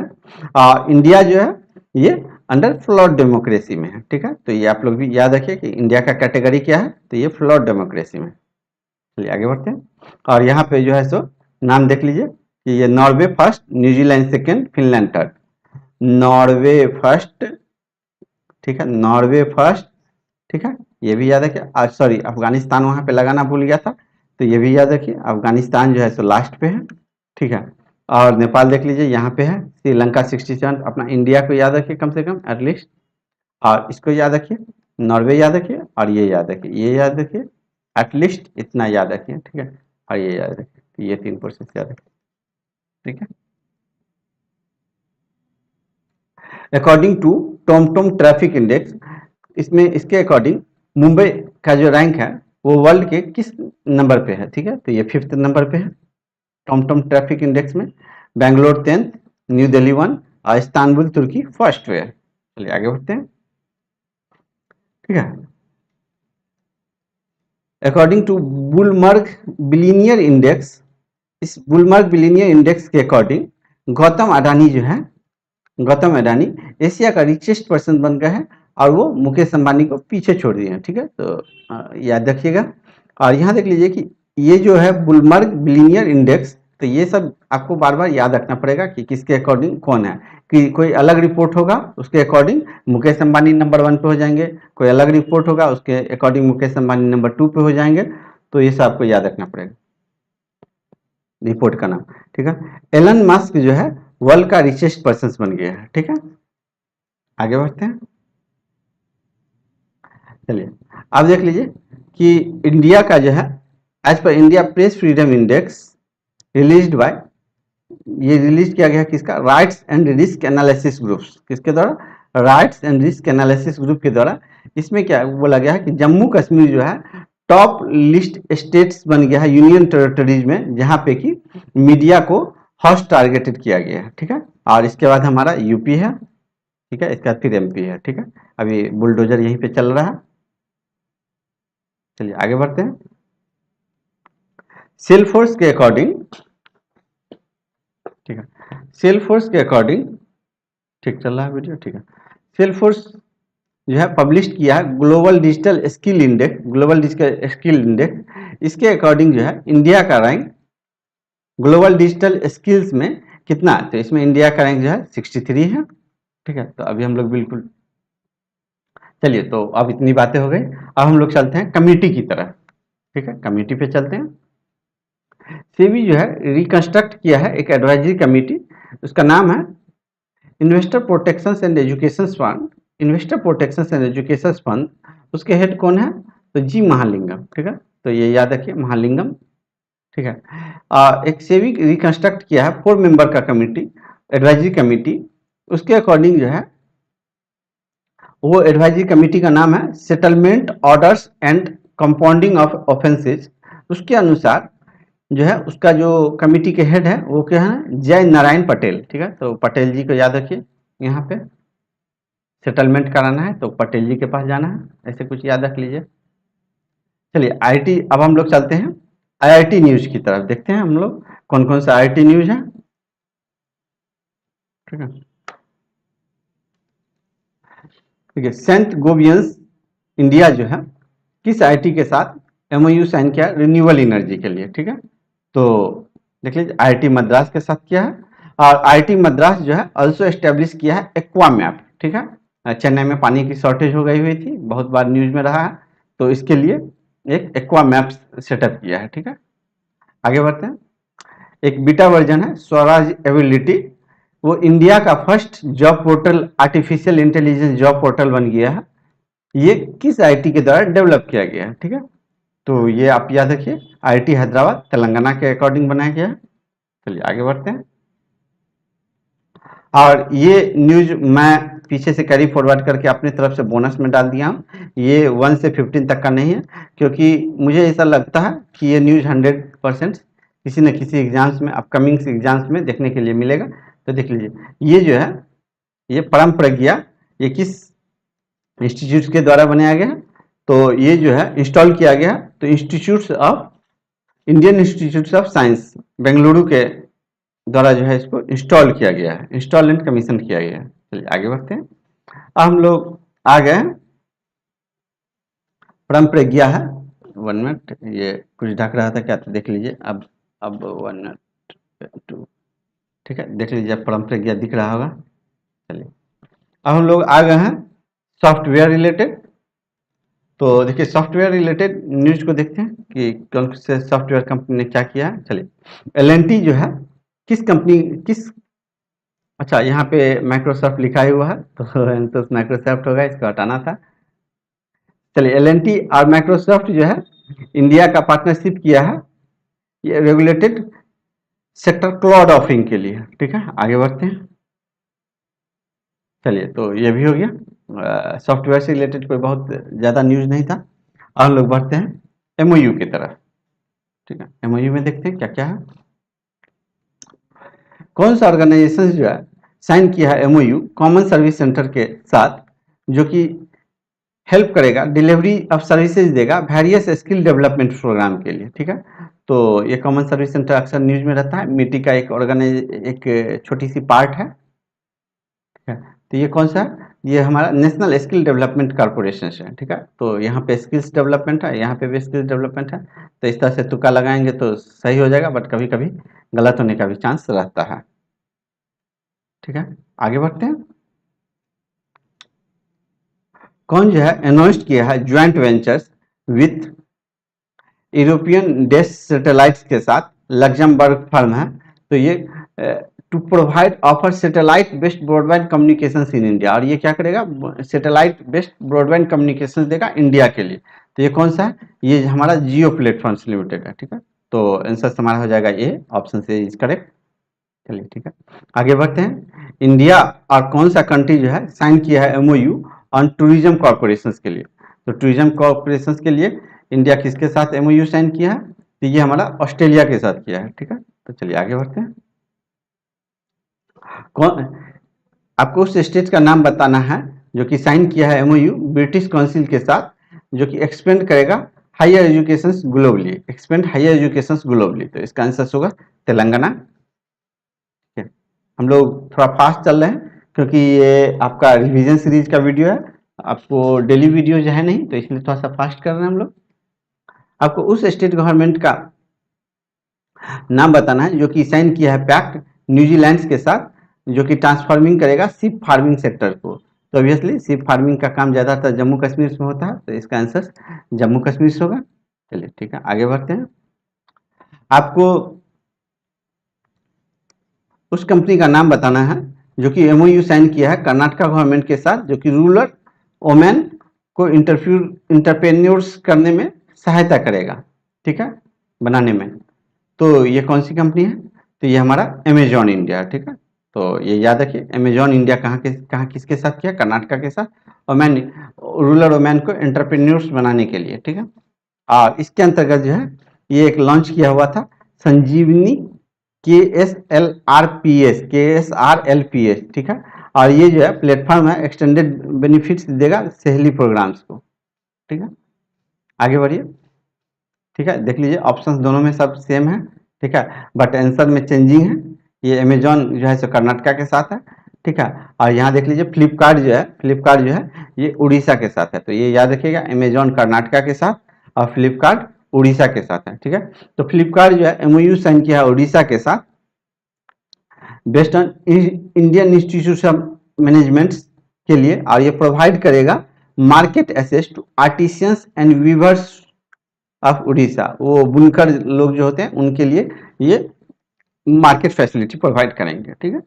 A: इंडिया जो है ये अंडर फ्लॉड डेमोक्रेसी में है, ठीक है। तो ये आप लोग भी याद रखिए कि इंडिया का कैटेगरी क्या है, तो ये फ्लॉड डेमोक्रेसी में। चलिए आगे बढ़ते हैं। और यहाँ पे जो है सो नाम देख लीजिए कि ये Norway first, New Zealand second, Finland third. Norway first, ठीक है, नॉर्वे फर्स्ट, ठीक है, ये भी याद रखिए। आज सॉरी, अफगानिस्तान वहां पे लगाना भूल गया था, तो ये भी याद रखिए, अफगानिस्तान जो है सो लास्ट पे है, ठीक है। और नेपाल देख लीजिए यहाँ पे है, श्रीलंका 67। अपना इंडिया को याद रखिए कम से कम एटलीस्ट, और इसको याद रखिए, नॉर्वे याद रखिए, और ये याद रखिए, ये याद रखिए, एटलीस्ट इतना याद रखिए, ठीक है। और ये याद रखिए, तो ये 3 प्रोसेस याद रखिए, ठीक है। According to TomTom traffic index, इसमें इसके अकॉर्डिंग मुंबई का जो रैंक है वो वर्ल्ड के किस नंबर पे है, ठीक है। तो ये 5th नंबर पे है टॉमटॉम ट्रैफिक इंडेक्स में। बेंगलोर 10th, न्यू दिल्ली 1 और इस्तांबुल तुर्की फर्स्ट पे है। चलिए आगे बढ़ते हैं, ठीक है। अकॉर्डिंग टू बुलमर्ग बिलियनियर इंडेक्स, इस बुलमर्ग बिलियनियर इंडेक्स के अकॉर्डिंग गौतम अडानी जो है, गौतम अडानी एशिया का रिचेस्ट पर्सन बन गया है, और वो मुकेश अंबानी को पीछे छोड़ दिए हैं, ठीक है। तो याद रखिएगा। और यहाँ देख लीजिए कि ये जो है बुलमर्ग बिलियनियर इंडेक्स, तो ये सब आपको बार बार याद रखना पड़ेगा कि किसके अकॉर्डिंग कौन है, कि कोई अलग रिपोर्ट होगा उसके अकॉर्डिंग मुकेश अंबानी नंबर 1 पे हो जाएंगे, कोई अलग रिपोर्ट होगा उसके अकॉर्डिंग मुकेश अंबानी नंबर 2 पे हो जाएंगे। तो ये सब आपको याद रखना पड़ेगा रिपोर्ट का नाम, ठीक है। एलन मस्क जो है वर्ल्ड का रिचेस्ट पर्सन बन गया है, ठीक है। आगे बढ़ते हैं। चलिए अब देख लीजिए कि इंडिया का जो है as per India press freedom index released by, ये रिलीज किया गया किसका, rights and risk analysis groups, किसके द्वारा, rights and risk analysis group के द्वारा। इसमें क्या बोला गया है कि जम्मू कश्मीर जो है टॉप लिस्ट स्टेट्स बन गया है यूनियन टेरिटरीज में, जहां पे कि मीडिया को हॉस्ट टारगेटेड किया गया है, ठीक है। और इसके बाद हमारा यूपी है, ठीक है, इसके बाद फिर एमपी है, ठीक है। अभी बुलडोजर यहीं पे चल रहा है। चलिए आगे बढ़ते हैं। सेल्सफोर्स के अकॉर्डिंग, ठीक है, सेल्सफोर्स के अकॉर्डिंग, ठीक चल रहा है वीडियो, ठीक है। सेल्सफोर्स जो है पब्लिश किया है global digital skill index, global digital skill index. इसके अकॉर्डिंग जो है इंडिया का रैंक ग्लोबल डिजिटल स्किल्स में कितना है, तो इसमें इंडिया का रैंक जो है 63 है, ठीक है। तो अभी हम लोग बिल्कुल, चलिए तो अब इतनी बातें हो गई, अब हम लोग चलते हैं कमेटी की तरफ, ठीक है। कमेटी पे चलते हैं। सेबी जो है रिकंस्ट्रक्ट किया है एक एडवाइजरी कमेटी, उसका नाम है investor protection and education fund, investor protection and education fund. उसके हेड कौन है, तो जी महालिंगम, ठीक है। तो ये याद रखिए महालिंगम, ठीक है। एक सेबी रिकंस्ट्रक्ट किया है 4 मेंबर का कमेटी, एडवाइजरी कमेटी। उसके अकॉर्डिंग जो है वो एडवाइजरी कमेटी का नाम है settlement orders and compounding of offences. उसके अनुसार जो है उसका जो कमेटी के हेड है वो क्या है, जय नारायण पटेल, ठीक है। तो पटेल जी को याद रखिए, यहाँ पे सेटलमेंट कराना है तो पटेल जी के पास जाना है, ऐसे कुछ याद रख लीजिए। चलिए आईटी, अब हम लोग चलते हैं आईआईटी न्यूज की तरफ, देखते हैं हम लोग कौन कौन सा आईआईटी न्यूज है, ठीक है। ठीक है, सेंट गोबियंस इंडिया जो है किस आईटी के साथ एमओयू साइन किया, रिन्यूएबल एनर्जी के लिए, ठीक है। तो देख लीजिए आईआईटी मद्रास के साथ किया है, और आईआईटी मद्रास जो है ऑल्सो एस्टेब्लिश किया है एक्वा मैप, ठीक है। चेन्नई में पानी की शॉर्टेज हो गई हुई थी, बहुत बार न्यूज में रहा है, तो इसके लिए एक एक्वा मैप सेटअप किया है, ठीक है। आगे बढ़ते हैं। एक बीटा वर्जन है स्वराज एबिलिटी, वो इंडिया का first job portal, artificial intelligence job portal बन गया है। ये किस आईटी के द्वारा डेवलप किया गया है, ठीक है। तो ये आप याद रखिए आईटी हैदराबाद तेलंगाना के अकॉर्डिंग बनाया गया है। चलिए आगे बढ़ते हैं। और ये न्यूज मैं पीछे से कैरी फॉरवर्ड करके अपनी तरफ से बोनस में डाल दिया हूँ, ये 1 से 15 तक का नहीं है, क्योंकि मुझे ऐसा लगता है कि ये न्यूज 100% किसी न किसी एग्जाम्स में, अपकमिंग एग्जाम्स में देखने के लिए मिलेगा। तो देख लीजिए ये जो है ये परम प्रज्ञा, ये किस इंस्टीट्यूट के द्वारा बनाया गया है, तो ये जो है इंस्टॉल किया गया है तो institute of Indian Institute of science Bengaluru के द्वारा जो है इसको इंस्टॉल किया गया है, इंस्टॉल एंड कमीशन किया गया है। चलिए आगे बढ़ते हैं। अब हम लोग आ गए परम प्रज्ञा है। 1 मिनट, ये कुछ ढक रहा था क्या, तो देख लीजिए। अब 1 मिनट 2, ठीक है, देख लीजिए परम प्रज्ञा दिख रहा होगा। चलिए अब हम लोग आ गए हैं सॉफ्टवेयर रिलेटेड। तो देखिए सॉफ्टवेयर रिलेटेड न्यूज को देखते हैं कि कौन से सॉफ्टवेयर कंपनी ने क्या किया है। चलिए एल जो है किस कंपनी किस, अच्छा यहाँ पे माइक्रोसॉफ्ट लिखा ही हुआ है तो आंसर माइक्रोसॉफ्ट होगा, इसको हटाना था। चलिए एल और माइक्रोसॉफ्ट जो है इंडिया का पार्टनरशिप किया है ये रेगुलेटेड सेक्टर क्लाउड ऑफरिंग के लिए, ठीक है। आगे बढ़ते हैं। चलिए तो ये भी हो गया, सॉफ्टवेयर से रिलेटेड कोई बहुत ज़्यादा न्यूज़ नहीं था। अब हम लोग बढ़ते हैं एमओयू की तरफ, ठीक है। एमओयू में देखते हैं क्या क्या है। कौन सा ऑर्गेनाइजेशन जो है साइन किया है एमओयू कॉमन सर्विस सेंटर के साथ, जो कि हेल्प करेगा, डिलीवरी ऑफ सर्विसेज देगा वेरियस स्किल डेवलपमेंट प्रोग्राम के लिए, ठीक है। तो ये कॉमन सर्विस सेंटर अक्सर न्यूज में रहता है, मिट्टी का एक छोटी सी पार्ट है, ठीक है। तो ये कौन सा है, ये हमारा नेशनल स्किल डेवलपमेंट कॉर्पोरेशन है, ठीक है। तो यहाँ पे स्किल्स डेवलपमेंट है, यहाँ पे भी स्किल्स डेवलपमेंट है। तो इस तरह से तुक्का लगाएंगे तो सही हो जाएगा, बट कभी कभी गलत होने का भी चांस रहता है, ठीक है। आगे बढ़ते हैं। कौन जो है अनाउंस किया है joint ventures with European SES satellites के साथ, लग्जमबर्ग फर्म है। तो ये to provide offer satellite based broadband communication in India, और ये क्या करेगा, सैटेलाइट बेस्ड ब्रॉडबैंड कम्युनिकेशन देगा इंडिया के लिए। तो ये कौन सा है, ये हमारा जियो प्लेटफॉर्म्स लिमिटेड है, ठीक है। तो आंसर हमारा हो जाएगा ये, ऑप्शन से इज करेक्ट। चलिए ठीक है, आगे बढ़ते हैं। इंडिया और कौन सा कंट्री जो है साइन किया है एमओयू ऑन टूरिज्म कॉर्पोरेशन के लिए। तो टूरिज्म कॉर्पोरेशन के लिए इंडिया किसके साथ एमओयू साइन किया है, तो ये हमारा ऑस्ट्रेलिया के साथ किया है, ठीक है। तो चलिए आगे बढ़ते हैं। कौन, आपको उस स्टेट का नाम बताना है जो कि साइन किया है एमओयू ब्रिटिश काउंसिल के साथ, जो कि एक्सपेंड करेगा higher education globally, expand higher education globally. तो इसका आंसर होगा तेलंगाना। हम लोग थोड़ा फास्ट चल रहे हैं क्योंकि ये आपका रिवीजन सीरीज का वीडियो है, आपको डेली वीडियो जो है नहीं, तो इसलिए थोड़ा सा फास्ट कर रहे हैं हम लोग। आपको उस स्टेट गवर्नमेंट का नाम बताना है जो कि साइन किया है पैक्ट न्यूजीलैंड के साथ, जो कि ट्रांसफॉर्मिंग करेगा शिप फार्मिंग सेक्टर को। तो ऑब्वियसली शिप फार्मिंग का काम ज़्यादातर जम्मू कश्मीर में होता है, तो इसका आंसर जम्मू कश्मीर होगा। चलिए ठीक है, आगे बढ़ते हैं। आपको उस कंपनी का नाम बताना है जो कि एमओयू साइन किया है कर्नाटका गवर्नमेंट के साथ, जो कि रूरल वोमेन को इंटरप्रेन्योर्स करने में सहायता करेगा, ठीक है, बनाने में। तो ये कौन सी कंपनी है, तो ये हमारा अमेजॉन इंडिया, ठीक है। तो ये याद रखिए, अमेजॉन इंडिया कहाँ किसके साथ किया, कर्नाटका के साथ, वोमेन रूरल वोमेन को एंटरप्रेन्योर्स बनाने के लिए, ठीक है। और इसके अंतर्गत जो है ये एक लॉन्च किया हुआ था संजीवनी KSRLPS, ठीक है। और ये जो है प्लेटफॉर्म है, एक्सटेंडेड बेनिफिट्स देगा सहेली प्रोग्राम्स को, ठीक है। आगे बढ़िए, ठीक है, देख लीजिए ऑप्शंस दोनों में सब सेम है, ठीक है, बट आंसर में चेंजिंग है। ये अमेजॉन जो है सो कर्नाटका के साथ है, ठीक है। और यहाँ देख लीजिए फ्लिपकार्ट जो है ये उड़ीसा के साथ है। तो ये याद रखिएगा, अमेजॉन कर्नाटका के साथ और फ्लिपकार्ट उड़ीसा के साथ है, ठीक है। तो फ्लिपकार्ट जो है एमओयू साइन किया है उड़ीसा के साथ based on Indian Institute of Management के लिए, और ये प्रोवाइड करेगा market access to artisans and weavers of Orissa. वो बुनकर लोग जो होते हैं उनके लिए ये मार्केट फैसिलिटी प्रोवाइड करेंगे, ठीक है।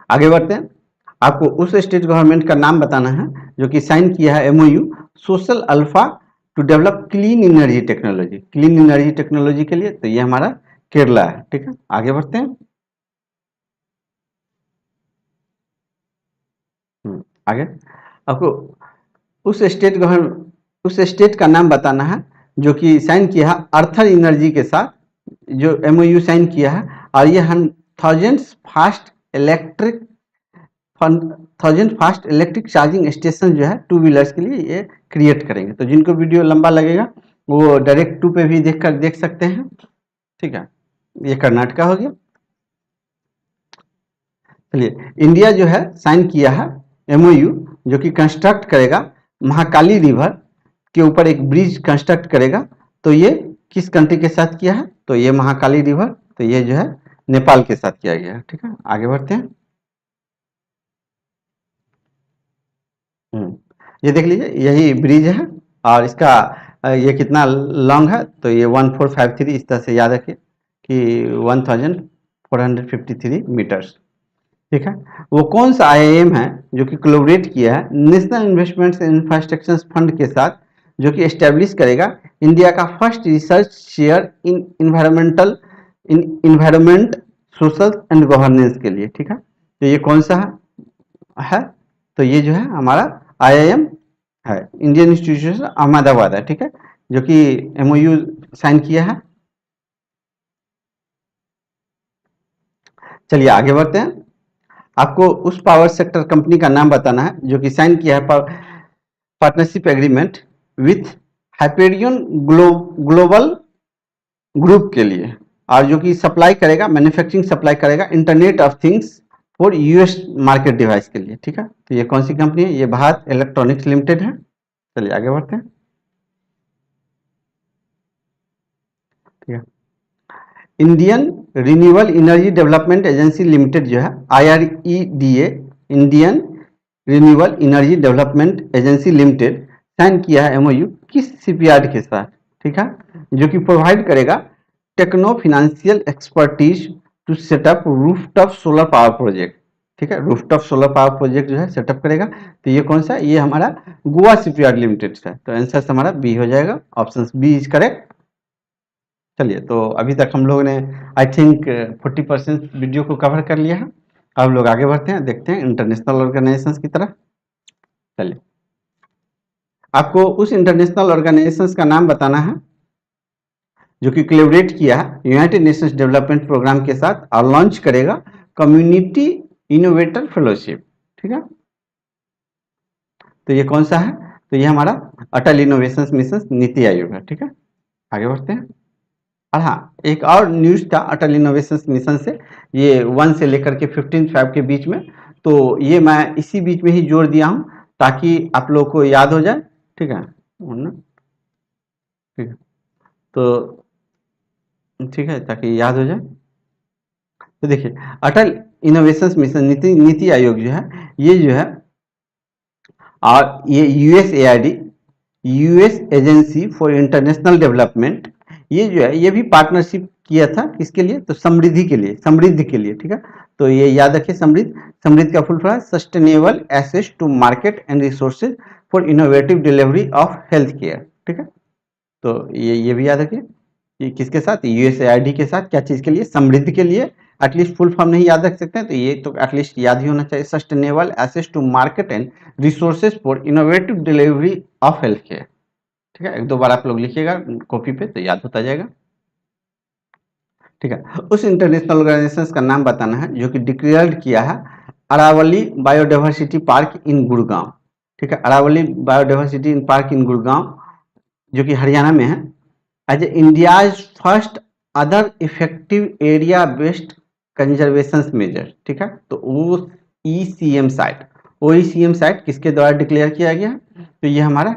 A: आगे बढ़ते हैं। आपको उस स्टेट गवर्नमेंट का नाम बताना है जो कि साइन किया है MOU social alpha two develop clean energy technology, clean energy technology के लिए। तो ये हमारा केरला है, ठीक है। आगे बढ़ते हैं। आगे आपको उस स्टेट का नाम बताना है जो कि साइन किया है अर्थर एनर्जी के साथ, जो एमओयू साइन किया है, और ये 1000 फास्ट इलेक्ट्रिक चार्जिंग स्टेशन जो है टू व्हीलर्स के लिए ये क्रिएट करेंगे। तो जिनको वीडियो लंबा लगेगा वो डायरेक्ट टू पे भी देख सकते हैं। ठीक है, ये कर्नाटका हो गया। चलिए, इंडिया जो है साइन किया है एमओयू, जो कि कंस्ट्रक्ट करेगा महाकाली रिवर के ऊपर एक ब्रिज कंस्ट्रक्ट करेगा। तो ये किस कंट्री के साथ किया है? तो ये महाकाली रिवर, तो ये जो है नेपाल के साथ किया गया है। ठीक है, आगे बढ़ते हैं। ये देख लीजिए, यही ब्रिज है और इसका ये कितना लॉन्ग है? तो ये 1453, इस तरह से याद रखिए कि 1453 मीटर्स। ठीक है, वो कौन सा आईआईएम है जो कि कोलैबोरेट किया है नेशनल इन्वेस्टमेंट्स इंफ्रास्ट्रक्चर फंड के साथ, जो कि एस्टेब्लिश करेगा इंडिया का first research share in environment social and governance के लिए। ठीक है, तो ये कौन सा है? तो ये जो है हमारा आईआईएम है, इंडियन इंस्टीट्यूशन अहमदाबाद है। ठीक है, जो कि एमओयू साइन किया है। चलिए आगे बढ़ते हैं। आपको उस पावर सेक्टर कंपनी का नाम बताना है जो कि साइन किया है partnership agreement with Hyperion global group के लिए, और जो कि सप्लाई करेगा, मैन्युफैक्चरिंग सप्लाई करेगा internet of things for US market device के लिए। ठीक है, तो ये कौन सी कंपनी है? ये भारत इलेक्ट्रॉनिक्स लिमिटेड है। चलिए आगे बढ़ते हैं। ठीक है, Indian renewable energy development agency limited जो है IREDA, Indian renewable energy development agency limited sign किया है एमओयू किस शिपयार्ड के साथ? ठीक है, जो कि प्रोवाइड करेगा techno financial expertise to set up rooftop solar power project. ठीक है, रूफटॉप सोलर पावर प्रोजेक्ट जो है सेटअप करेगा। तो ये कौन सा? ये हमारा गोवा शिपयार्ड लिमिटेड है। तो आंसर हमारा बी हो जाएगा, ऑप्शन बी इज करेक्ट। चलिए, तो अभी तक हम लोगों ने आई थिंक 40% वीडियो को कवर कर लिया है। अब लोग आगे बढ़ते हैं, देखते हैं इंटरनेशनल ऑर्गेनाइजेशंस की तरफ। चलिए, आपको उस इंटरनेशनल ऑर्गेनाइजेशंस का नाम बताना है जो कि कोलैबोरेट किया है यूनाइटेड नेशंस डेवलपमेंट प्रोग्राम के साथ और लॉन्च करेगा कम्युनिटी इनोवेटर फेलोशिप। ठीक है, तो ये कौन सा है? तो ये हमारा अटल इनोवेशन मिशन नीति आयोग है। ठीक है, आगे बढ़ते हैं। और हाँ, एक और न्यूज था अटल इनोवेशन मिशन से, ये 1 से लेकर के 15 के बीच में। तो ये मैं इसी बीच में ही जोड़ दिया हूँ ताकि आप लोग को याद हो जाए। ठीक है, ठीक है, तो ठीक है, ताकि याद हो जाए। तो देखिए, अटल इनोवेशन मिशन नीति आयोग जो है, ये जो है, और ये USAID, US agency for international development, ये जो है ये भी पार्टनरशिप किया था। किसके लिए? तो समृद्धि के लिए, समृद्धि के लिए। ठीक है, तो ये याद रखिए, समृद्धि का फुल फॉर्म है sustainable access to market and resources for innovative delivery of health care. ठीक है, तो ये भी याद रखिए, ये किसके साथ? USAID के साथ। क्या चीज के लिए? समृद्धि के लिए। एटलीस्ट फुल फॉर्म नहीं याद रख सकते हैं तो ये तो एटलीस्ट याद ही होना चाहिए, sustainable access to market and resources for innovative delivery of health care. ठीक है, एक दो बार आप लोग लिखिएगा कॉपी पे तो याद होता जाएगा। ठीक है, उस इंटरनेशनल ऑर्गेनाइजेशन का नाम बताना है जो कि डिक्लेयर किया है Aravali biodiversity park in Gurgaon. ठीक है, Aravali biodiversity in park in Gurgaon, जो कि हरियाणा में है, as India's first other effective area based conservation measure. ठीक है, तो वो ECM साइट, OECM साइट किसके द्वारा डिक्लेयर किया गया? तो ये हमारा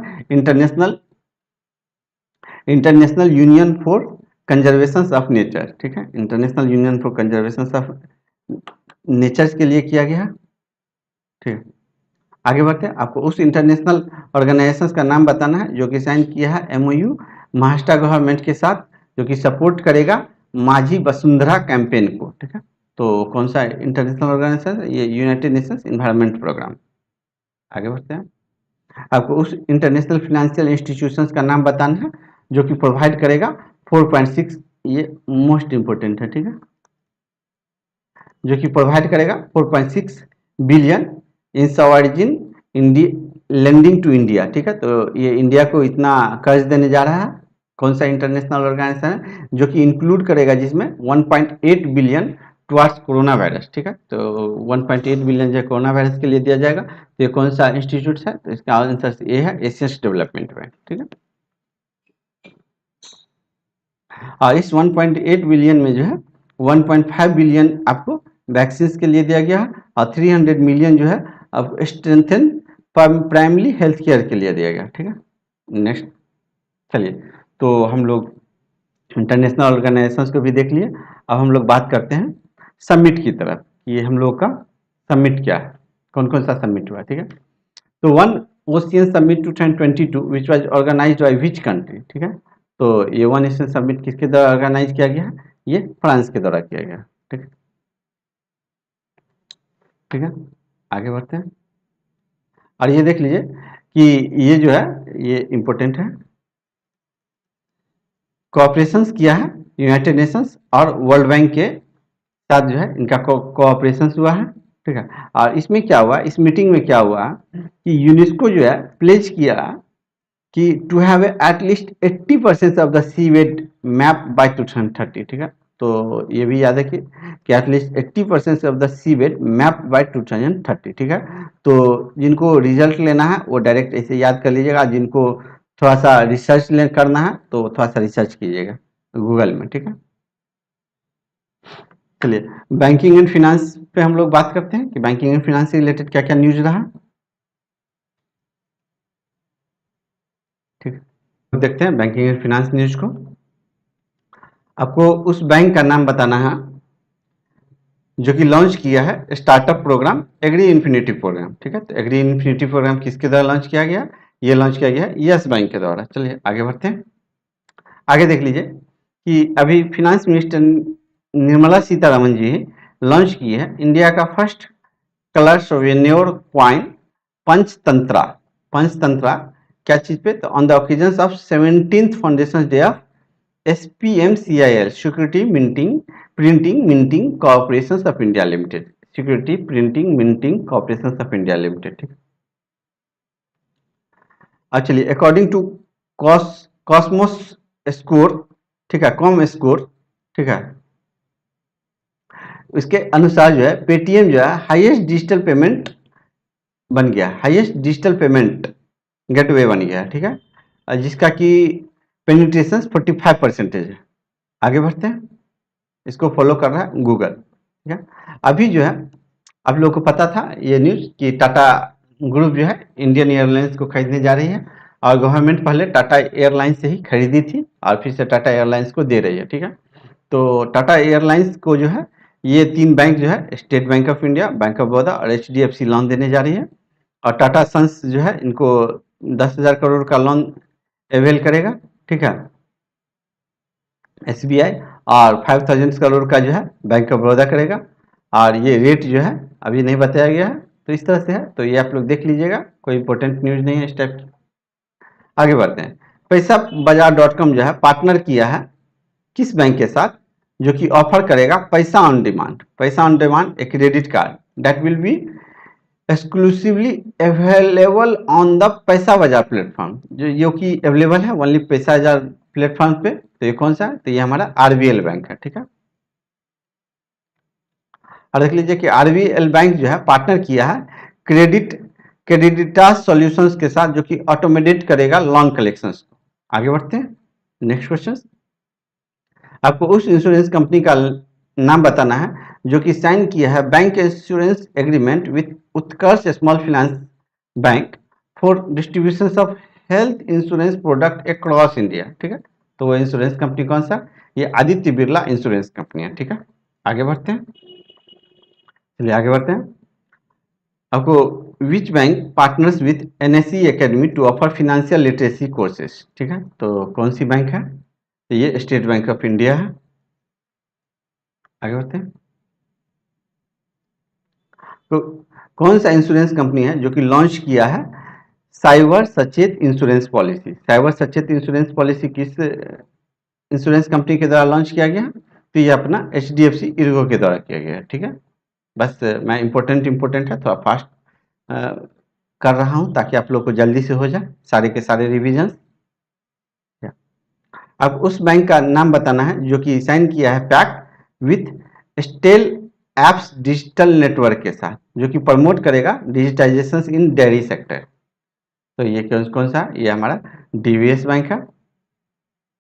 A: international union for conservation of nature. ठीक है, international union for conservation of nature के लिए किया गया। ठीक है, आगे बढ़ते हैं। आपको उस इंटरनेशनल ऑर्गेनाइजेशन का नाम बताना है जो कि साइन किया है MOU महाराष्ट्र गवर्नमेंट के साथ, जो कि सपोर्ट करेगा माझी वसुंधरा कैंपेन को। ठीक है, तो कौन सा इंटरनेशनल ऑर्गेनाइजेशन? ये यूनाइटेड नेशंस इन्वायरमेंट प्रोग्राम। आगे बढ़ते हैं। आपको उस इंटरनेशनल फाइनेंशियल इंस्टीट्यूशंस का नाम बताना है जो कि प्रोवाइड करेगा 4.6, ये मोस्ट इंपोर्टेंट है। ठीक है, जो कि प्रोवाइड करेगा 4.6 billion in sovereign lending to India. ठीक है, तो ये इंडिया को इतना कर्ज देने जा रहा है। कौन सा इंटरनेशनल ऑर्गेनाइजेशन है? जो कि इंक्लूड करेगा जिसमें 1.8 बिलियन टुवर्ड्स कोरोना वायरस। ठीक है, तो 1.8 बिलियन जो कोरोना वायरस के लिए दिया जाएगा। तो ये कौन सा इंस्टीट्यूट है? तो इसका आंसर ए है एशियन डेवलपमेंट बैंक। ठीक है, इस 1.8 बिलियन में जो है 1.5 बिलियन आपको वैक्सीन के लिए दिया गया है और 300 मिलियन जो है अब स्ट्रेंथन प्राइमरी हेल्थ केयर के लिए दिया गया। ठीक है, नेक्स्ट चलिए, तो हम लोग इंटरनेशनल ऑर्गेनाइजेशंस को भी देख लिए। अब हम लोग बात करते हैं समिट की तरफ, ये हम लोग का समिट क्या है, कौन कौन सा समिट हुआ। ठीक है, तो one ocean summit 2022 which was organised by which country. ठीक है, तो ये वन ओशियन समिट किसके द्वारा ऑर्गेनाइज किया गया है, ये फ्रांस के द्वारा किया गया। ठीक है, ठीक है, आगे बढ़ते हैं और ये देख लीजिए कि ये जो है ये इम्पोर्टेंट है, कोऑपरेशंस किया है यूनाइटेड नेशंस और वर्ल्ड बैंक के साथ जो है इनका कोऑपरेशन हुआ है। ठीक है, और इसमें क्या हुआ, इस मीटिंग में क्या हुआ कि यूनेस्को जो है प्लेज किया कि to have at least 80% of the seaweed map by 2030। ठीक है, तो ये भी याद है कि at least 80% of the seaweed map by 2030। ठीक है, तो जिनको रिजल्ट लेना है वो डायरेक्ट ऐसे याद कर लीजिएगा, जिनको थोड़ा सा रिसर्च करना है तो थोड़ा सा रिसर्च कीजिएगा गूगल में। ठीक है, चलिए बैंकिंग एंड फिनेंस पे हम लोग बात करते हैं कि बैंकिंग एंड फिनेंस से रिलेटेड क्या क्या न्यूज रहा। ठीक है, देखते हैं बैंकिंग एंड फिनेंस न्यूज को। आपको उस बैंक का नाम बताना है जो कि लॉन्च किया है startup programme agri infinity programme. ठीक है, तो एग्री इन्फिनिटी प्रोग्राम किसके द्वारा लॉन्च किया गया, ये लॉन्च किया गया है यस बैंक के द्वारा। चलिए आगे बढ़ते हैं, आगे देख लीजिए कि अभी finance minister Nirmala Sitharaman ji launch की है इंडिया का first colour souvenir coin Panchatantra. Panchatantra क्या चीज पे, तो on the occasion of 17th foundation day of SPMCIL security minting printing minting corporation of India limited, security printing minting corporation of India limited. ठीक, चलिए according to Cosmos score, ठीक है, com score, ठीक है, इसके अनुसार जो है पेटीएम जो है हाईएस्ट डिजिटल पेमेंट बन गया, हाईएस्ट डिजिटल पेमेंट गेटवे बन गया। ठीक है, जिसका कि पेनिट्रेशन 45% है। आगे बढ़ते हैं, इसको फॉलो कर रहा है गूगल। ठीक है, अभी जो है आप लोगों को पता था ये न्यूज कि टाटा ग्रुप जो है इंडियन एयरलाइंस को खरीदने जा रही है और गवर्नमेंट पहले टाटा एयरलाइंस से ही खरीदी थी और फिर से टाटा एयरलाइंस को दे रही है। ठीक है, तो टाटा एयरलाइंस को जो है ये 3 बैंक जो है state bank of India, bank of Baroda और HDFC लोन देने जा रही है और टाटा सन्स जो है इनको 10,000 करोड़ का लोन अवेल करेगा। ठीक है, SBI और 5,000 करोड़ का जो है बैंक ऑफ बड़ौदा करेगा और ये रेट जो है अभी नहीं बताया गया है, तो इस तरह से है, तो ये आप लोग देख लीजिएगा, कोई इंपॉर्टेंट न्यूज नहीं है इस टाइप की। आगे बढ़ते हैं, पैसा बाजार .com जो है पार्टनर किया है किस बैंक के साथ, जो कि ऑफर करेगा पैसा ऑन डिमांड, पैसा ऑन डिमांड एक credit card that will be exclusively available on the पैसा बाजार प्लेटफॉर्म, जो कि अवेलेबल है ओनली पैसा बाजार प्लेटफॉर्म पे। तो ये कौन सा है, तो ये हमारा RBL बैंक है। ठीक है, और देख लीजिए कि RBL बैंक जो है पार्टनर किया है क्रेडिटास सॉल्यूशंस के साथ, जो कि ऑटोमेटेड करेगा लोन कलेक्शंस को। आगे बढ़ते हैं, नेक्स्ट क्वेश्चन, आपको उस इंश्योरेंस कंपनी का नाम बताना है जो कि साइन किया है bank insurance agreement with Utkarsh small finance bank for distribution of health insurance product across India. ठीक है, तो वो इंश्योरेंस कंपनी कौन सा, ये आदित्य बिरला इंश्योरेंस कंपनी है। ठीक है, आगे बढ़ते हैं, चलिए आगे बढ़ते हैं, आपको which bank partners with NSE academy to offer financial literacy courses. ठीक है, तो कौन सी बैंक है, तो ये स्टेट बैंक ऑफ इंडिया है। आगे बढ़ते हैं, तो कौन सा इंश्योरेंस कंपनी है जो कि लॉन्च किया है साइबर सचेत इंश्योरेंस पॉलिसी। साइबर सचेत इंश्योरेंस पॉलिसी किस इंश्योरेंस कंपनी के द्वारा लॉन्च किया गया, तो ये अपना HDFC इर्गो के द्वारा किया गया है। ठीक है, बस मैं इंपॉर्टेंट है थोड़ा फास्ट कर रहा हूं ताकि आप लोग को जल्दी से हो जाए सारे के सारे रिविजन। अब उस बैंक का नाम बताना है जो कि साइन किया है pact with Stelapps digital network के साथ, जो कि प्रमोट करेगा डिजिटाइजेशन इन डेयरी सेक्टर। तो ये कौन सा, ये हमारा DBS बैंक है।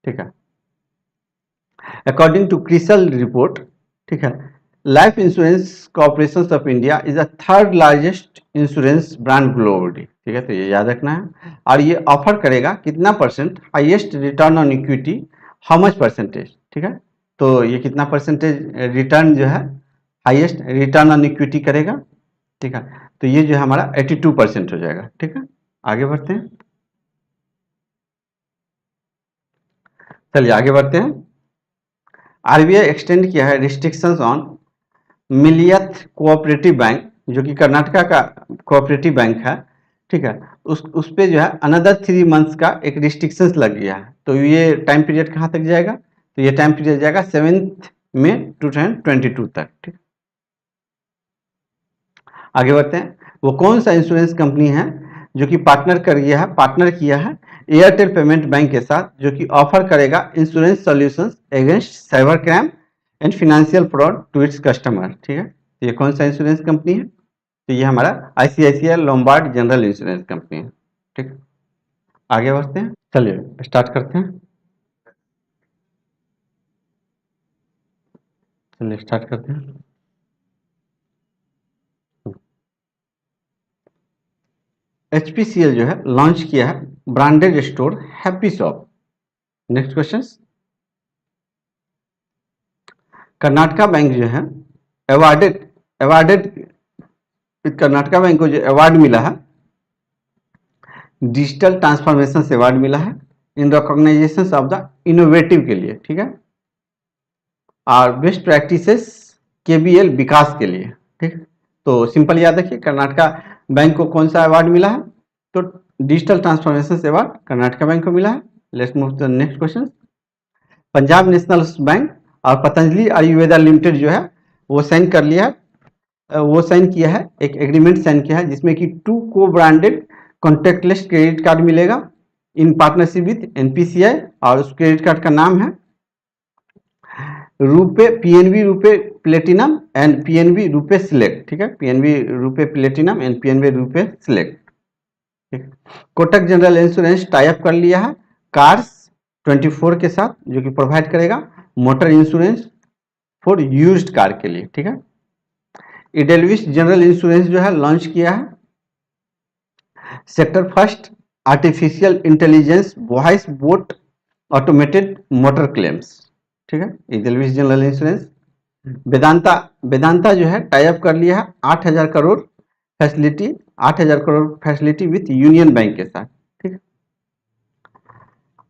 A: ठीक है, अकॉर्डिंग टू क्रिसल रिपोर्ट, ठीक है, life insurance corporation of India is the third largest insurance brand globally, ठीक है, तो ये याद रखना है। और ये ऑफर करेगा कितना percent highest return on equity, how much percentage, ठीक है, तो ये कितना परसेंटेज रिटर्न जो है हाईएस्ट रिटर्न ऑन इक्विटी करेगा, ठीक है, तो ये जो है हमारा 82% हो जाएगा, ठीक है। आगे बढ़ते हैं, चलिए आगे बढ़ते हैं। आरबीआई एक्सटेंड किया है रिस्ट्रिक्शंस ऑन मिलियत कोऑपरेटिव बैंक, जो कि कर्नाटका का कोऑपरेटिव बैंक है, ठीक है, उस पे जो है अनदर 3 मंथ्स का एक रिस्ट्रिक्शंस लग गया है। तो ये टाइम पीरियड कहाँ तक जाएगा, तो ये टाइम पीरियड जाएगा 7 मई 2022 तक, ठीक। आगे बढ़ते हैं, वो कौन सा इंश्योरेंस कंपनी है जो कि पार्टनर किया है एयरटेल पेमेंट बैंक के साथ, जो कि ऑफर करेगा insurance solutions against cyber crime and financial fraud to its customer, ठीक है, तो ये कौन सा इंश्योरेंस कंपनी है, तो ये हमारा ICICI Lombard general insurance company है, ठीक। आगे बढ़ते हैं, चलिए स्टार्ट करते हैं, चलिए स्टार्ट करते हैं। एचपीसीएल जो है लॉन्च किया है branded store happy shop. Next question, Karnataka bank जो है अवार्डेड अवार्डेड कर्नाटका बैंक को जो अवार्ड मिला है डिजिटल ट्रांसफॉर्मेशन से अवार्ड मिला है इन रिकॉग्नाइजेशन ऑफ द इनोवेटिव के लिए, ठीक है, और बेस्ट प्रैक्टिसेस केबीएल विकास के लिए, ठीक। तो सिंपल याद रखिए कर्नाटका बैंक को कौन सा अवार्ड मिला है, तो डिजिटल ट्रांसफॉर्मेशन से अवार्ड कर्नाटका बैंक को मिला है। Let's move to the next question, Punjab national bank और पतंजलि आयुर्वेदा लिमिटेड जो है वो साइन कर लिया है, वो साइन किया है, एक एग्रीमेंट साइन किया है जिसमें कि 2 को ब्रांडेड कॉन्टैक्टलेस क्रेडिट कार्ड मिलेगा इन पार्टनरशिप विद एनपीसीआई, और उस क्रेडिट कार्ड का नाम है RuPay PNB RuPay platinum and PNB RuPay select, ठीक है, PNB RuPay platinum and PNB RuPay select, ठीक। Kotak general insurance tie up कर लिया है कार्स 24 के साथ, जो कि प्रोवाइड करेगा motor insurance for used car के लिए, ठीक है। इडेलविस जनरल इंश्योरेंस जो है लॉन्च किया है sector first artificial intelligence voice boat automated motor claims, ठीक है, इडेलविस जनरल इंश्योरेंस। वेदांता वेदांता जो है टाई अप कर लिया है 8,000 crore facility 8,000 crore facility with union bank के साथ, ठीक।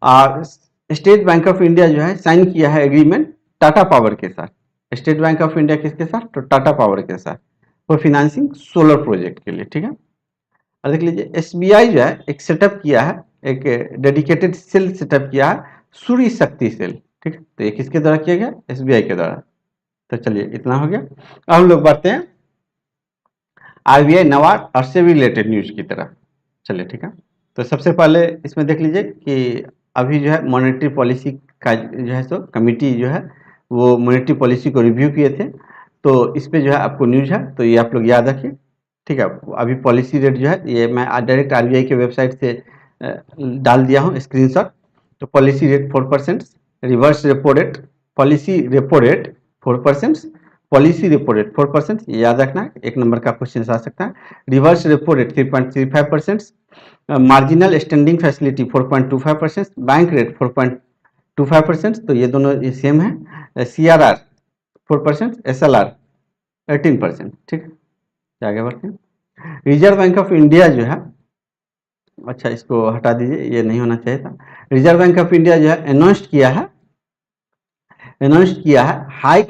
A: और स्टेट बैंक ऑफ इंडिया जो है साइन किया है एग्रीमेंट टाटा पावर के साथ, स्टेट बैंक ऑफ इंडिया किसके साथ, तो टाटा पावर के साथ फॉर फिनेंसिंग सोलर प्रोजेक्ट के लिए, ठीक है। और देख लीजिए एसबीआई जो है एक सेटअप किया है, एक डेडिकेटेड सेल सेटअप किया है सूर्य शक्ति सेल, ठीक है, तो ये किसके द्वारा किया गया, एसबीआई के द्वारा। तो चलिए इतना हो गया, अब हम लोग बढ़ते हैं आरबीआई नबार्ड और से रिलेटेड न्यूज की तरफ, चलिए ठीक है। तो सबसे पहले इसमें देख लीजिए कि अभी जो है मॉनेटरी पॉलिसी का जो है सो कमिटी जो है वो मॉनेटरी पॉलिसी को रिव्यू किए थे, तो इस पे जो है आपको न्यूज है, तो ये आप लोग याद रखिए, ठीक है। अभी पॉलिसी रेट जो है ये मैं डायरेक्ट आरबीआई के वेबसाइट से डाल दिया हूँ स्क्रीनशॉट। तो policy rate 4%, reverse repo rate policy repo rate 4%, policy repo rate 4%, ये याद रखना है, एक नंबर का क्वेश्चन आ सकता है। Reverse repo rate 3.35%, marginal standing facility 4.25%, bank rate 4.25%, तो ये दोनों ये सेम है। सीआरआर 4%, एसएलआर 18%, ठीक है। आगे बढ़ते हैं, रिजर्व बैंक ऑफ इंडिया जो है, अच्छा इसको हटा दीजिए, ये नहीं होना चाहिए था। रिजर्व बैंक ऑफ इंडिया जो है अनाउंस किया है हाइक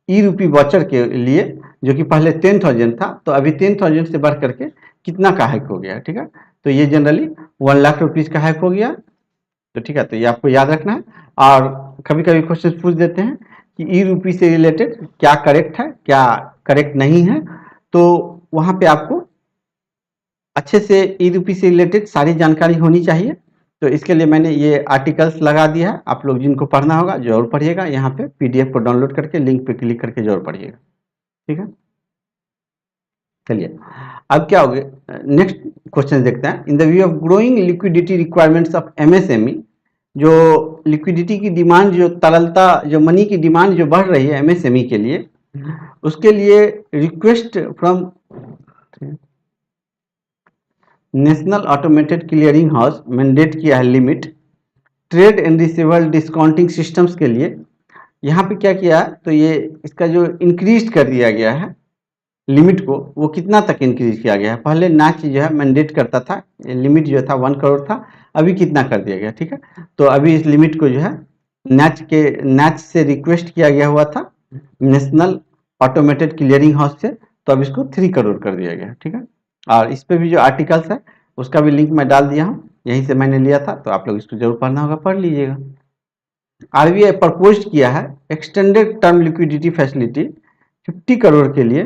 A: ई रूपी वाचर के लिए, जो कि पहले 10,000 था, तो अभी 10,000 से बढ़ करके कितना का हाइक हो गया, ठीक है, तो ये जनरली 1 लाख रुपीज का हाइक हो गया, तो ठीक है, तो ये आपको याद रखना है। और कभी कभी क्वेश्चन पूछ देते हैं कि ई रूपी से रिलेटेड क्या करेक्ट है क्या करेक्ट नहीं है, तो वहां पे आपको अच्छे से ई रूपी से रिलेटेड सारी जानकारी होनी चाहिए, तो इसके लिए मैंने ये आर्टिकल्स लगा दिया है, आप लोग जिनको पढ़ना होगा जरूर पढ़िएगा, यहाँ पे पीडीएफ को डाउनलोड करके लिंक पे क्लिक करके जरूर पढ़िएगा, ठीक है। चलिए अब क्या हो गया, नेक्स्ट क्वेश्चन देखते हैं। In the view of growing liquidity requirements of MSME, जो लिक्विडिटी की डिमांड, जो तरलता, जो मनी की डिमांड जो बढ़ रही है एमएसएमई के लिए, उसके लिए request from national automated clearing house mandate किया है limit trade and receivable discounting systems के लिए। यहाँ पे क्या किया है, तो ये इसका जो इंक्रीज कर दिया गया है लिमिट को, वो कितना तक इंक्रीज किया गया है। पहले नाच जो है मैंडेट करता था, लिमिट जो था 1 करोड़ था, अभी कितना कर दिया गया, ठीक है। तो अभी इस लिमिट को जो है नाच से रिक्वेस्ट किया गया हुआ था नेशनल ऑटोमेटेड क्लियरिंग हाउस से, तो अब इसको 3 करोड़ कर दिया गया, ठीक है। और इस पे भी जो आर्टिकल्स है उसका भी लिंक मैं डाल दिया हूँ, यहीं से मैंने लिया था, तो आप लोग इसको जरूर पढ़ना होगा, पढ़ लीजिएगा। आरबीआई प्रपोज किया है extended term liquidity facility 50 crore के लिए,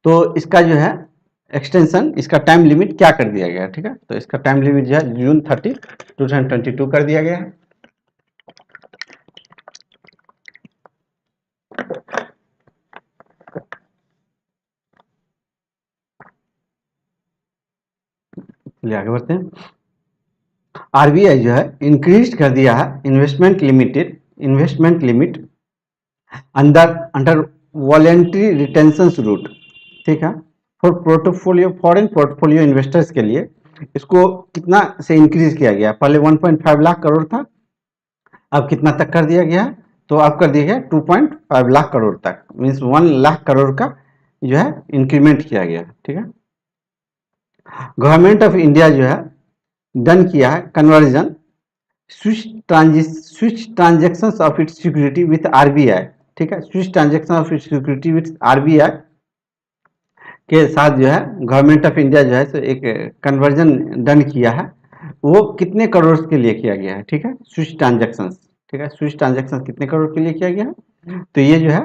A: तो इसका जो है एक्सटेंशन, इसका टाइम लिमिट क्या कर दिया गया है, ठीक है। तो इसका टाइम लिमिट जो है जून 30, 2022 कर दिया गया है। चलिए आगे बढ़ते हैं। आरबीआई जो है इंक्रीज कर दिया है investment limit under voluntary retention route, ठीक है, फॉरेन पोर्टफोलियो इन्वेस्टर्स के लिए इसको कितना से इंक्रीज किया गया। पहले 1.5 लाख करोड़ था, अब कितना तक कर दिया गया है, तो अब कर दिया गया 2.5 लाख करोड़ तक, मीन्स 1 लाख करोड़ का जो है इंक्रीमेंट किया गया, ठीक है। गवर्नमेंट ऑफ इंडिया जो है डन किया है conversion switch transaction of its security with RBI, ठीक है। Switch transaction of its security with RBI के साथ जो है गवर्नमेंट ऑफ इंडिया जो है तो एक कन्वर्जन डन किया है, वो कितने करोड़ के लिए किया गया है, ठीक है, स्विच ट्रांजेक्शन, ठीक है। स्विच ट्रांजेक्शन कितने करोड़ के लिए किया गया है, तो ये जो है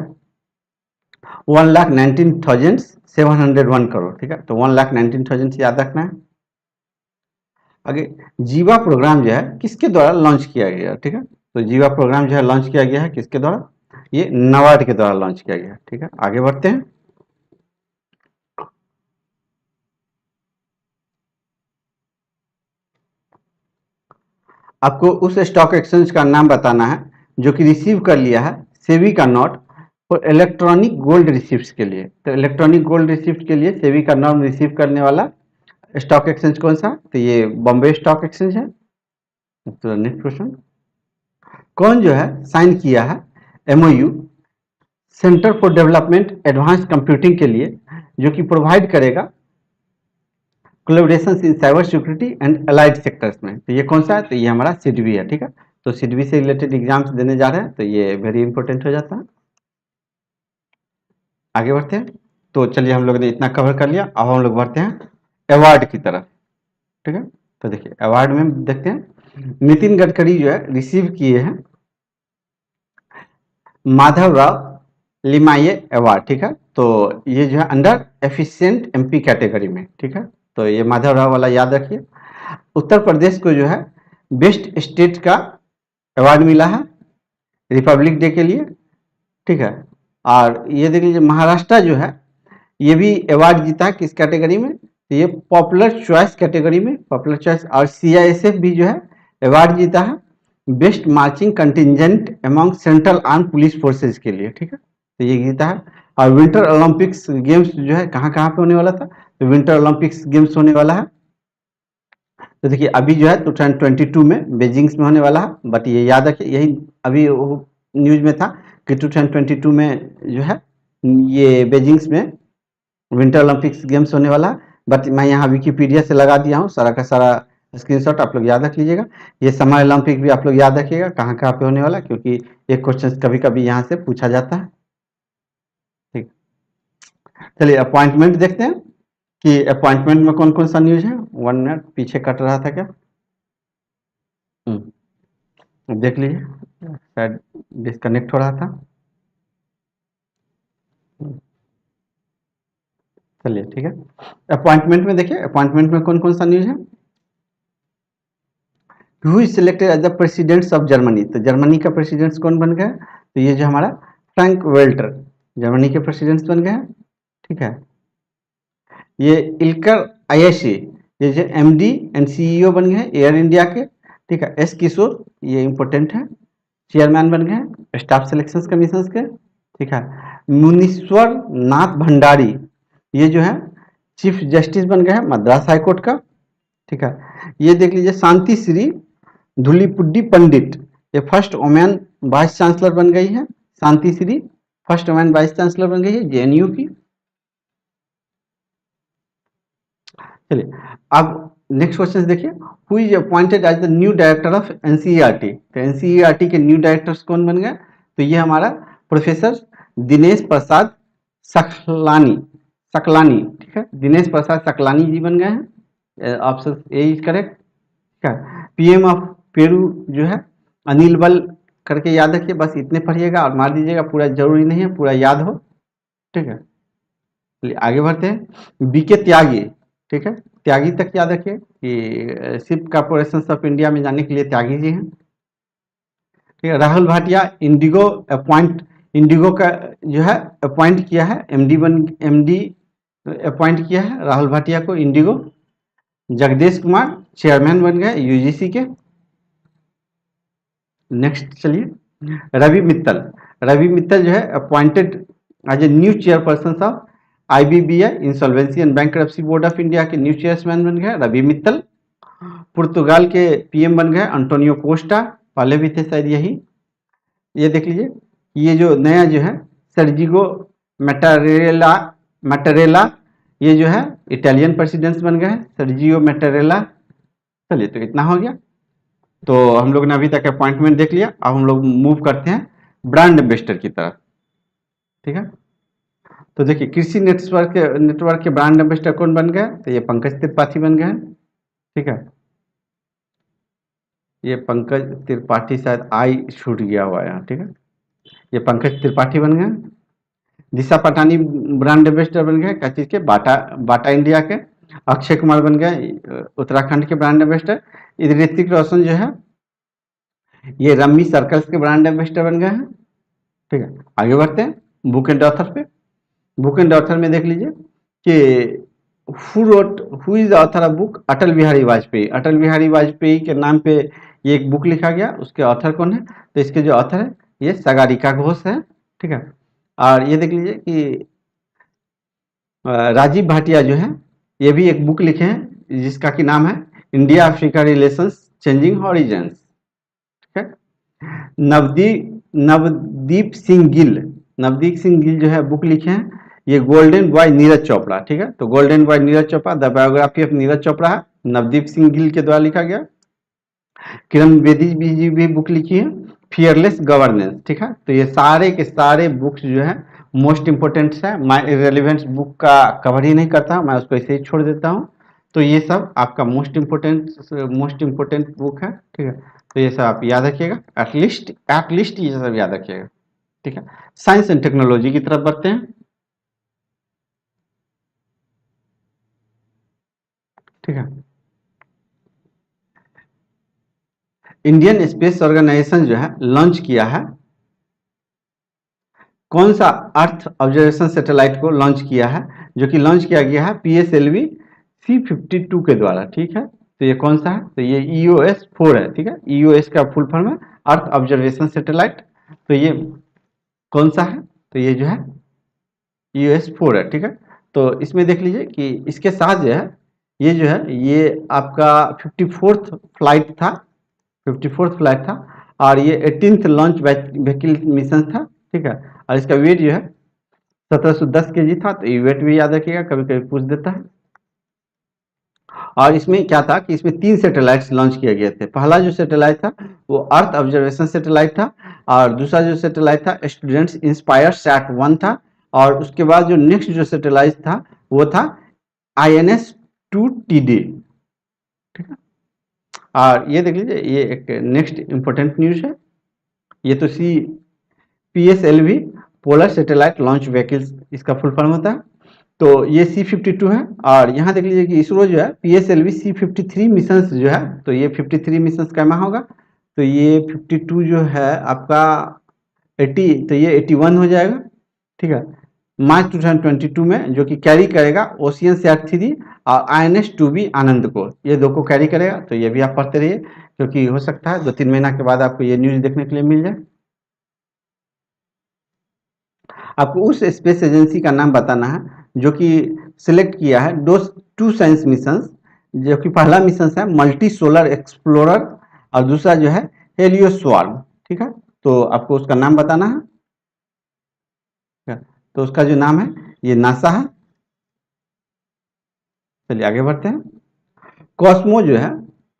A: 1,19,701 करोड़, ठीक है। तो 1,19,000 याद रखना है। आगे जीवा प्रोग्राम जो है किसके द्वारा लॉन्च किया गया, ठीक है। तो जीवा प्रोग्राम जो है लॉन्च किया गया है किसके द्वारा, ये नाबार्ड के द्वारा लॉन्च किया गया है, ठीक है। आगे बढ़ते हैं। आपको उस स्टॉक एक्सचेंज का नाम बताना है जो कि रिसीव कर लिया है सेबी का नोट और इलेक्ट्रॉनिक गोल्ड रिसिप्ट के लिए। तो इलेक्ट्रॉनिक गोल्ड रिसिप्ट के लिए सेबी का नोट रिसीव करने वाला स्टॉक एक्सचेंज कौन सा, तो ये बॉम्बे स्टॉक एक्सचेंज है। तो नेक्स्ट क्वेश्चन, कौन जो है साइन किया है MOU centre for development advance computing के लिए, जो कि प्रोवाइड करेगा collaboration in cyber security and allied sectors में। तो ये कौन सा है, तो ये हमारा सिडबी है, ठीक है। तो सिडबी से रिलेटेड एग्जाम्स देने जा रहे हैं, तो ये वेरी इंपॉर्टेंट हो जाता है। आगे बढ़ते हैं। तो चलिए हम लोग ने इतना कवर कर लिया, अब हम लोग बढ़ते हैं अवार्ड की तरफ, ठीक है। तो देखिए अवार्ड में देखते हैं, नितिन गडकरी जो है रिसीव किए हैं माधव राव लिमाये अवार्ड, ठीक है। तो ये जो है अंडर एफिशिएंट एमपी कैटेगरी में, ठीक है। तो ये माधव राव वाला याद रखिए। उत्तर प्रदेश को जो है बेस्ट स्टेट का अवार्ड मिला है रिपब्लिक डे के लिए, ठीक है। और ये देख लीजिए महाराष्ट्र जो है ये भी अवार्ड जीता है किस कैटेगरी में, तो ये पॉपुलर चॉइस कैटेगरी में, पॉपुलर चॉइस। और सीआईएसएफ भी जो है अवार्ड जीता है best marching contingent among central arm police forces के लिए, ठीक है। तो ये जीता है। और विंटर ओलंपिक्स गेम्स जो है कहाँ कहाँ पे होने वाला था, तो विंटर ओलंपिक्स गेम्स होने वाला है। तो देखिए अभी जो है 2022 में बेजिंग्स में होने वाला है, बट ये याद रखिए यही अभी न्यूज में था कि 2022 में जो है ये बेजिंग्स में विंटर ओलंपिक्स गेम्स होने वाला है। बट मैं यहाँ विकीपीडिया से लगा दिया हूँ सारा का सारा स्क्रीनशॉट, आप लोग याद रख लीजिएगा। ये समर ओलंपिक भी आप लोग याद रखिएगा कहाँ कहाँ पे होने वाला, क्योंकि एक क्वेश्चन कभी कभी यहाँ से पूछा जाता है, ठीक। चलिए अपॉइंटमेंट देखते हैं कि अपॉइंटमेंट में कौन कौन सा न्यूज है। 1 मिनट पीछे कट रहा था क्या, देख लीजिए शायद डिस्कनेक्ट हो रहा था। चलिए ठीक है, अपॉइंटमेंट में देखिए अपॉइंटमेंट में कौन कौन सा न्यूज है। Who is selected as the presidents of Germany, तो जर्मनी का प्रेसिडेंट्स कौन बन गया, तो ये जो हमारा फ्रैंक वेल्टर जर्मनी के प्रेसिडेंट्स बन गए हैं, ठीक है। ये इल्कर आयेशी ये जो एमडी एंड सीईओ बन गए एयर इंडिया के, ठीक है। एस किशोर ये इंपॉर्टेंट है, चेयरमैन बन गए हैं स्टाफ सिलेक्शन कमीशन के। ठीक है। मुनीश्वर नाथ भंडारी ये जो है चीफ जस्टिस बन गए हैं मद्रास हाई कोर्ट का। ठीक है। ये देख लीजिए शांति श्री धुलीपुड्डी पंडित ये फर्स्ट वोमेन वाइस चांसलर बन गई है। Shanti Shri first women vice chancellor बन गई है जेएनयू की। चलिए अब नेक्स्ट क्वेश्चन देखिए, who is appointed as the new director of NCERT. तो एनसीईआरटी के न्यू डायरेक्टर्स कौन बन गए? तो ये हमारा प्रोफेसर दिनेश प्रसाद सकलानी सकलानी ठीक है, दिनेश प्रसाद सकलानी जी बन गए हैं। Option A is correct. ठीक है। पीएम ऑफ पेरू जो है अनिल बल करके याद रखिए, बस इतने पढ़िएगा और मार दीजिएगा, पूरा जरूरी नहीं है पूरा याद हो। ठीक है। चलिए आगे बढ़ते हैं। बीके त्यागी। ठीक है, त्यागी तक याद रखिए कि शिप कॉर्पोरेशन ऑफ इंडिया में जाने के लिए त्यागी जी हैं। ठीक है। राहुल भाटिया इंडिगो का जो है अपॉइंट किया है, एमडी अपॉइंट किया है राहुल भाटिया को इंडिगो। जगदीश कुमार चेयरमैन बन गए यूजीसी के। नेक्स्ट चलिए, रवि मित्तल जो है appointed as a new chairperson of IBBI insolvency and bankruptcy board of India के न्यू चेयरमैन बन गए रवि मित्तल। पुर्तगाल के पीएम बन गए अंटोनियो कोस्टा, पहले भी थे शायद यही। ये देख लीजिए, ये जो नया जो है सर्जिगो मैटारेला ये जो है इटालियन प्रेसिडेंट बन गए हैं सर्जियो मैटारेला। चलिए तो इतना हो गया। तो हम लोग ने अभी तक अपॉइंटमेंट देख लिया, अब हम लोग मूव करते हैं ब्रांड एम्बेसडर की तरफ। ठीक है। तो देखिए कृषि नेटवर्क के ब्रांड एम्बेसडर कौन बन गए? तो ये पंकज त्रिपाठी बन गए। ठीक है। ये पंकज त्रिपाठी शायद आई छूट गया हुआ है यहाँ। ठीक है। ये पंकज त्रिपाठी बन गए। दिशा पटानी ब्रांड एम्बेसडर बन गए क्या चीज के? बाटा इंडिया के। अक्षय कुमार बन गए उत्तराखंड के ब्रांड एम्बेसडर। इधर ऋतिक रोशन जो है ये रम्मी सर्कल्स के ब्रांड एम्बेसडर बन गए हैं। ठीक है। आगे बढ़ते हैं बुक एंड ऑथर पे। बुक एंड ऑथर में देख लीजिए कि who is the author of book? Atal Bihari Vajpayee. Atal Bihari Vajpayee के नाम पे ये एक बुक लिखा गया, उसके ऑथर कौन है? तो इसके जो ऑथर है ये सागरिका घोष है। ठीक है। और ये देख लीजिए कि राजीव भाटिया जो है ये भी एक बुक लिखे हैं जिसका की नाम है India Africa relations changing horizons. ठीक है। नवदीप सिंह गिल जो है बुक लिखे हैं, ये गोल्डन बॉय नीरज चोपड़ा। ठीक है। तो golden boy Neeraj Chopra the biography of Neeraj Chopra है, नवदीप सिंह गिल के द्वारा लिखा गया। किरण बेदी जी भी बुक लिखी है फियरलेस गवर्नेंस। ठीक है। तो ये सारे के सारे बुक्स जो है मोस्ट इंपोर्टेंट है। मैं इरेलीवेंट बुक का कवर ही नहीं करता, मैं उसको ऐसे ही छोड़ देता हूँ। तो ये सब आपका मोस्ट इंपोर्टेंट बुक है। ठीक है। तो ये सब आप याद रखिएगा, एटलीस्ट ये सब याद रखिएगा। ठीक है। साइंस एंड टेक्नोलॉजी की तरफ बढ़ते हैं। ठीक है। इंडियन स्पेस ऑर्गेनाइजेशन जो है लॉन्च किया है, कौन सा अर्थ ऑब्जर्वेशन सैटेलाइट को लॉन्च किया है? जो कि लॉन्च किया गया है PSLV C52 के द्वारा। ठीक है। तो ये कौन सा है? तो ये EOS-4 है। ठीक है। EOS का फुल फॉर्म है अर्थ ऑब्जर्वेशन सैटेलाइट। तो ये कौन सा है? तो ये जो है EOS-4 है। ठीक है। तो इसमें देख लीजिए कि इसके साथ जो है ये आपका 54th फ्लाइट था, 54th फ्लाइट था और ये 18th लॉन्च व्हीकल मिशन था। ठीक है। और इसका वेट जो है 1710 kg था। तो ये वेट भी याद रखिएगा, कभी कभी पूछ देता है। और इसमें क्या था कि इसमें 3 सैटेलाइट्स लॉन्च किए गए थे। पहला जो सैटेलाइट था वो अर्थ ऑब्जर्वेशन सैटेलाइट था और दूसरा जो सैटेलाइट था स्टूडेंट्स इंस्पायर सैट-1 था और उसके बाद जो नेक्स्ट जो सैटेलाइट था वो था INS-2TD। ठीक है। और ये देख लीजिए ये एक नेक्स्ट इंपॉर्टेंट न्यूज है, ये तो PSLV polar satellite launch vehicles इसका फुल फॉर्म होता है। तो ये C52 है और यहाँ देख लीजिए कि इसरो जो है PSLV C53 मिशन जो है, तो ये 53 मिशन कैमा होगा। तो ये 52 जो है आपका 80, तो ये 81 हो जाएगा। ठीक है। मार्च 2022 में जो कि कैरी करेगा ओशियन सैट 3 और INS-2B आनंद को, ये दो को कैरी करेगा। तो ये भी आप पढ़ते रहिए क्योंकि हो सकता है 2-3 महीना के बाद आपको ये न्यूज़ देखने के लिए मिल जाए। आपको उस स्पेस एजेंसी का नाम बताना है जो कि सिलेक्ट किया है टू साइंस मिशंस, जो कि पहला मिशन है मल्टी सोलर एक्सप्लोरर और दूसरा जो है हेलियोस्वार्म। ठीक है, तो आपको उसका नाम बताना है। तो उसका जो नाम है ये नासा है। चलिए आगे बढ़ते हैं। कॉस्मो जो है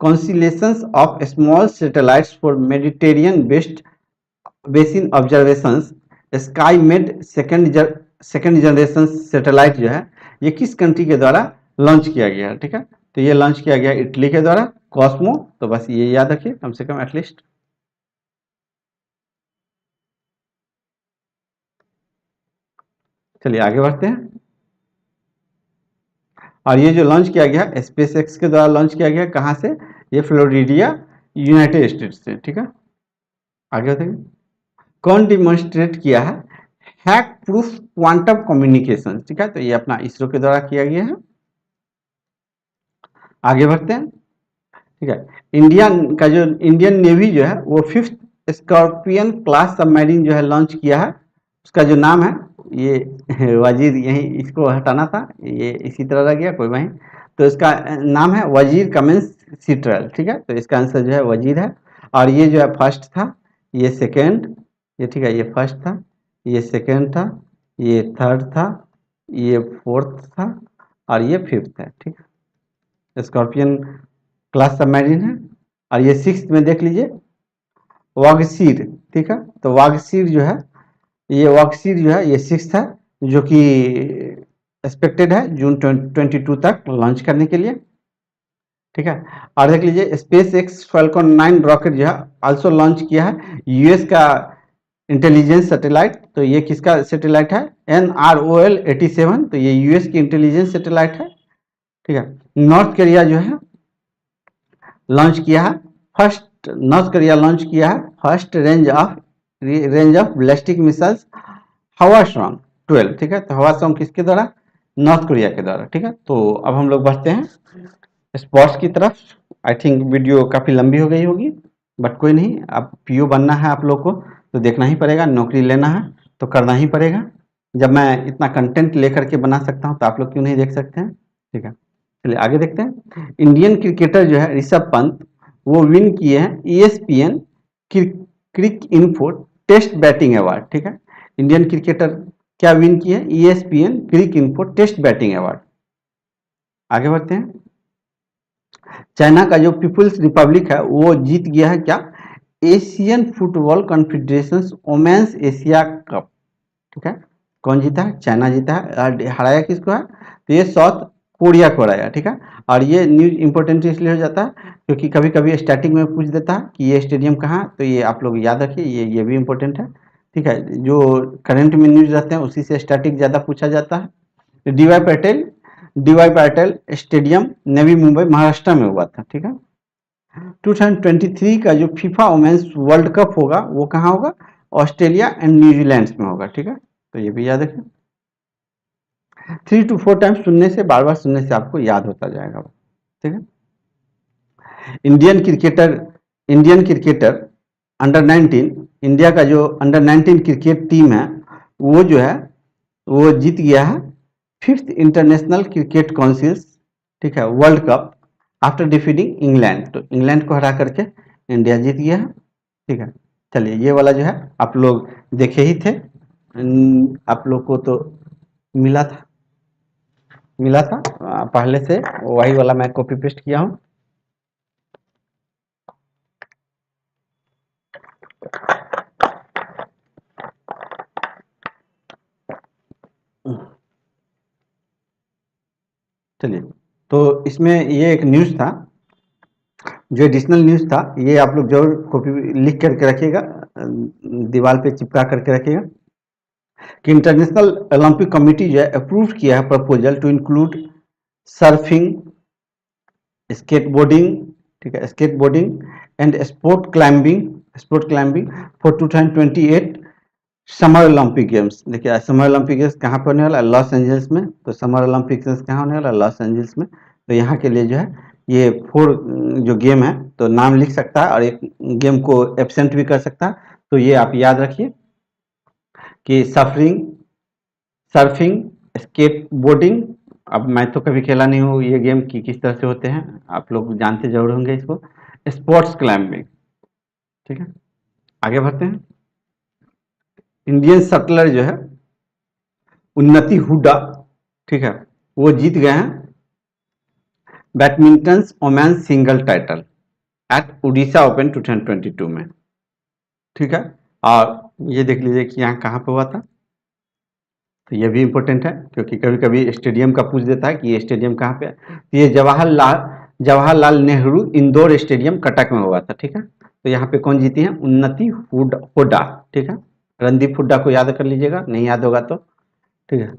A: constellations of small satellites for Mediterranean based basin observations sky med second generation satellite जो है ये किस कंट्री के द्वारा लॉन्च किया गया है। ठीक है, तो ये लॉन्च किया गया इटली के द्वारा कॉस्मो। तो बस ये याद रखिए कम से कम एटलीस्ट। चलिए आगे बढ़ते हैं। और ये जो लॉन्च किया गया स्पेस एक्स के द्वारा लॉन्च किया गया कहाँ से, ये फ्लोरिडा यूनाइटेड स्टेट्स से। ठीक है, आगे बताइए। कौन डिमॉन्स्ट्रेट किया है हैक प्रूफ क्वांटम कम्युनिकेशन। ठीक है, तो ये अपना इसरो के द्वारा किया गया है। आगे बढ़ते हैं। ठीक है, इंडियन नेवी जो है वो 5th स्कॉर्पियन क्लास सबमरीन जो है लॉन्च किया है। उसका जो नाम है ये वजीर, यही इसको हटाना था, ये इसी तरह रह गया कोई वहीं। तो इसका नाम है वजीर कमेंस सिट्रल। ठीक है, तो इसका आंसर जो है वजीर है। और ये जो है फर्स्ट था, ये सेकेंड, ये ठीक है, ये फर्स्ट था, ये सेकेंड था, ये थर्ड था, ये फोर्थ था और ये फिफ्थ है। ठीक है, स्कॉर्पियन क्लास सबमरीन है। और ये सिक्स्थ में देख लीजिए वागसीर। ठीक है, तो वागसीर जो है ये सिक्स्थ है, जो कि एक्सपेक्टेड है जून 2022 तक लॉन्च करने के लिए। ठीक है, और देख लीजिए स्पेस एक्स फाल्कन 9 रॉकेट जो है आल्सो लॉन्च किया है यूएस का इंटेलिजेंस सैटेलाइट। तो ये किसका सैटेलाइट है, NROL 87। तो ये यूएस की इंटेलिजेंस सैटेलाइट है। ठीक है, नॉर्थ कोरिया जो है लॉन्च किया है नॉर्थ कोरिया लॉन्च किया है first range of ballistic missiles Hwasong 12। ठीक है, तो हवासोंग किसके द्वारा, नॉर्थ कोरिया के द्वारा। ठीक है, तो अब हम लोग बढ़ते हैं स्पोर्ट्स की तरफ। आई थिंक वीडियो काफ़ी लंबी हो गई होगी, बट कोई नहीं, अब पीओ बनना है आप लोग को तो देखना ही पड़ेगा, नौकरी लेना है तो करना ही पड़ेगा। जब मैं इतना कंटेंट लेकर के बना सकता हूँ तो आप लोग क्यों नहीं देख सकते हैं। ठीक है, चलिए आगे देखते हैं। इंडियन क्रिकेटर जो है ऋषभ पंत वो विन किए हैं ESPN क्रिक इन्फो टेस्ट बैटिंग अवार्ड। ठीक है, इंडियन क्रिकेटर क्या विन किए हैं, ESPN क्रिक इन्फो टेस्ट बैटिंग अवार्ड। आगे बढ़ते हैं। चाइना का जो पीपुल्स रिपब्लिक है वो जीत गया है क्या, Asian football confederation women's Asia cup. ठीक है, कौन जीता है, चाइना जीता है। हराया किसको है, तो ये साउथ कोरिया को हराया। ठीक है, और ये न्यूज इंपॉर्टेंट इसलिए हो जाता है क्योंकि कभी कभी स्टार्टिंग में पूछ देता है कि ये स्टेडियम कहाँ, तो ये आप लोग याद रखिए, ये भी इंपॉर्टेंट है। ठीक है, जो करंट में न्यूज रहते हैं उसी से स्टार्टिंग ज़्यादा पूछा जाता है। DY पाटिल स्टेडियम नवी मुंबई महाराष्ट्र में हुआ था। ठीक है, 2023 का जो फीफा वुमेन्स वर्ल्ड कप होगा वो कहाँ होगा, ऑस्ट्रेलिया एंड न्यूजीलैंड में होगा। ठीक है, तो ये भी याद रखें। 3 to 4 टाइम्स सुनने से, बार बार सुनने से आपको याद होता जाएगा। ठीक है, इंडियन क्रिकेटर अंडर 19, इंडिया का जो अंडर 19 क्रिकेट टीम है वो जो है वो जीत गया है 5th इंटरनेशनल क्रिकेट काउंसिल्स। ठीक है, world cup after defeating England. तो इंग्लैंड को हरा करके इंडिया जीत गया है। ठीक है, चलिए ये वाला जो है आप लोग देखे ही थे, आप लोग को तो मिला था पहले से, वही वाला मैं कॉपी पेस्ट किया हूँ। चलिए, तो इसमें ये एक न्यूज़ था, जो एडिशनल न्यूज़ था, ये आप लोग जरूर कॉपी लिख करके रखिएगा, दीवार पे चिपका करके रखिएगा कि इंटरनेशनल ओलंपिक कमेटी जो है अप्रूव किया है proposal to include surfing, skateboarding. ठीक है, skateboarding and sport climbing for 2028 summer Olympic games. देखिए समर ओलंपिक गेम्स कहाँ पर होने वाला है, लॉस एंजल्स में। तो समर ओलंपिक गेम्स कहाँ होने वाला है, लॉस एंजल्स में। तो यहाँ के लिए जो है ये 4 जो गेम है तो नाम लिख सकता है और एक गेम को एब्सेंट भी कर सकता है। तो ये आप याद रखिए कि सर्फिंग, स्केटबोर्डिंग। अब मैं तो कभी खेला नहीं हूँ ये गेम की किस तरह से होते हैं, आप लोग जानते जरूर होंगे इसको। स्पोर्ट्स क्लाइंबिंग, ठीक है। आगे बढ़ते हैं। इंडियन शटलर जो है उन्नति हुडा, ठीक है, वो जीत गए हैं badminton women single title at Orissa open 2022 में, ठीक है। और ये देख लीजिए कि यहाँ कहाँ पे हुआ था, तो ये भी इम्पोर्टेंट है क्योंकि कभी कभी स्टेडियम का पूछ देता है कि ये स्टेडियम कहाँ पे है। तो ये जवाहरलाल नेहरू इंडोर स्टेडियम कटक में हुआ था, ठीक है। तो यहाँ पे कौन जीती है, उन्नति हुडा, ठीक है। रणदीप हुड्डा को याद कर लीजिएगा, नहीं याद होगा तो, ठीक है।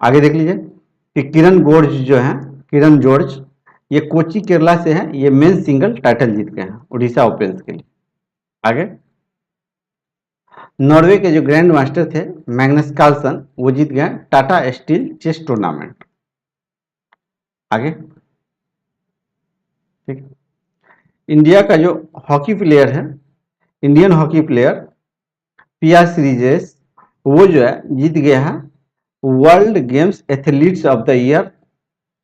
A: आगे देख लीजिए कि किरण जॉर्ज जो है, किरण जॉर्ज, ये कोची केरला से है, ये मेन सिंगल टाइटल जीत गए हैं उड़ीसा ओपन के लिए। आगे नॉर्वे के जो ग्रैंड मास्टर थे मैग्नस कार्लसन, वो जीत गए टाटा स्टील चेस टूर्नामेंट। आगे ठीक, इंडिया का जो हॉकी प्लेयर है, इंडियन हॉकी प्लेयर पिया श्रीजेश, वो जो है जीत गया है world games athletes of the year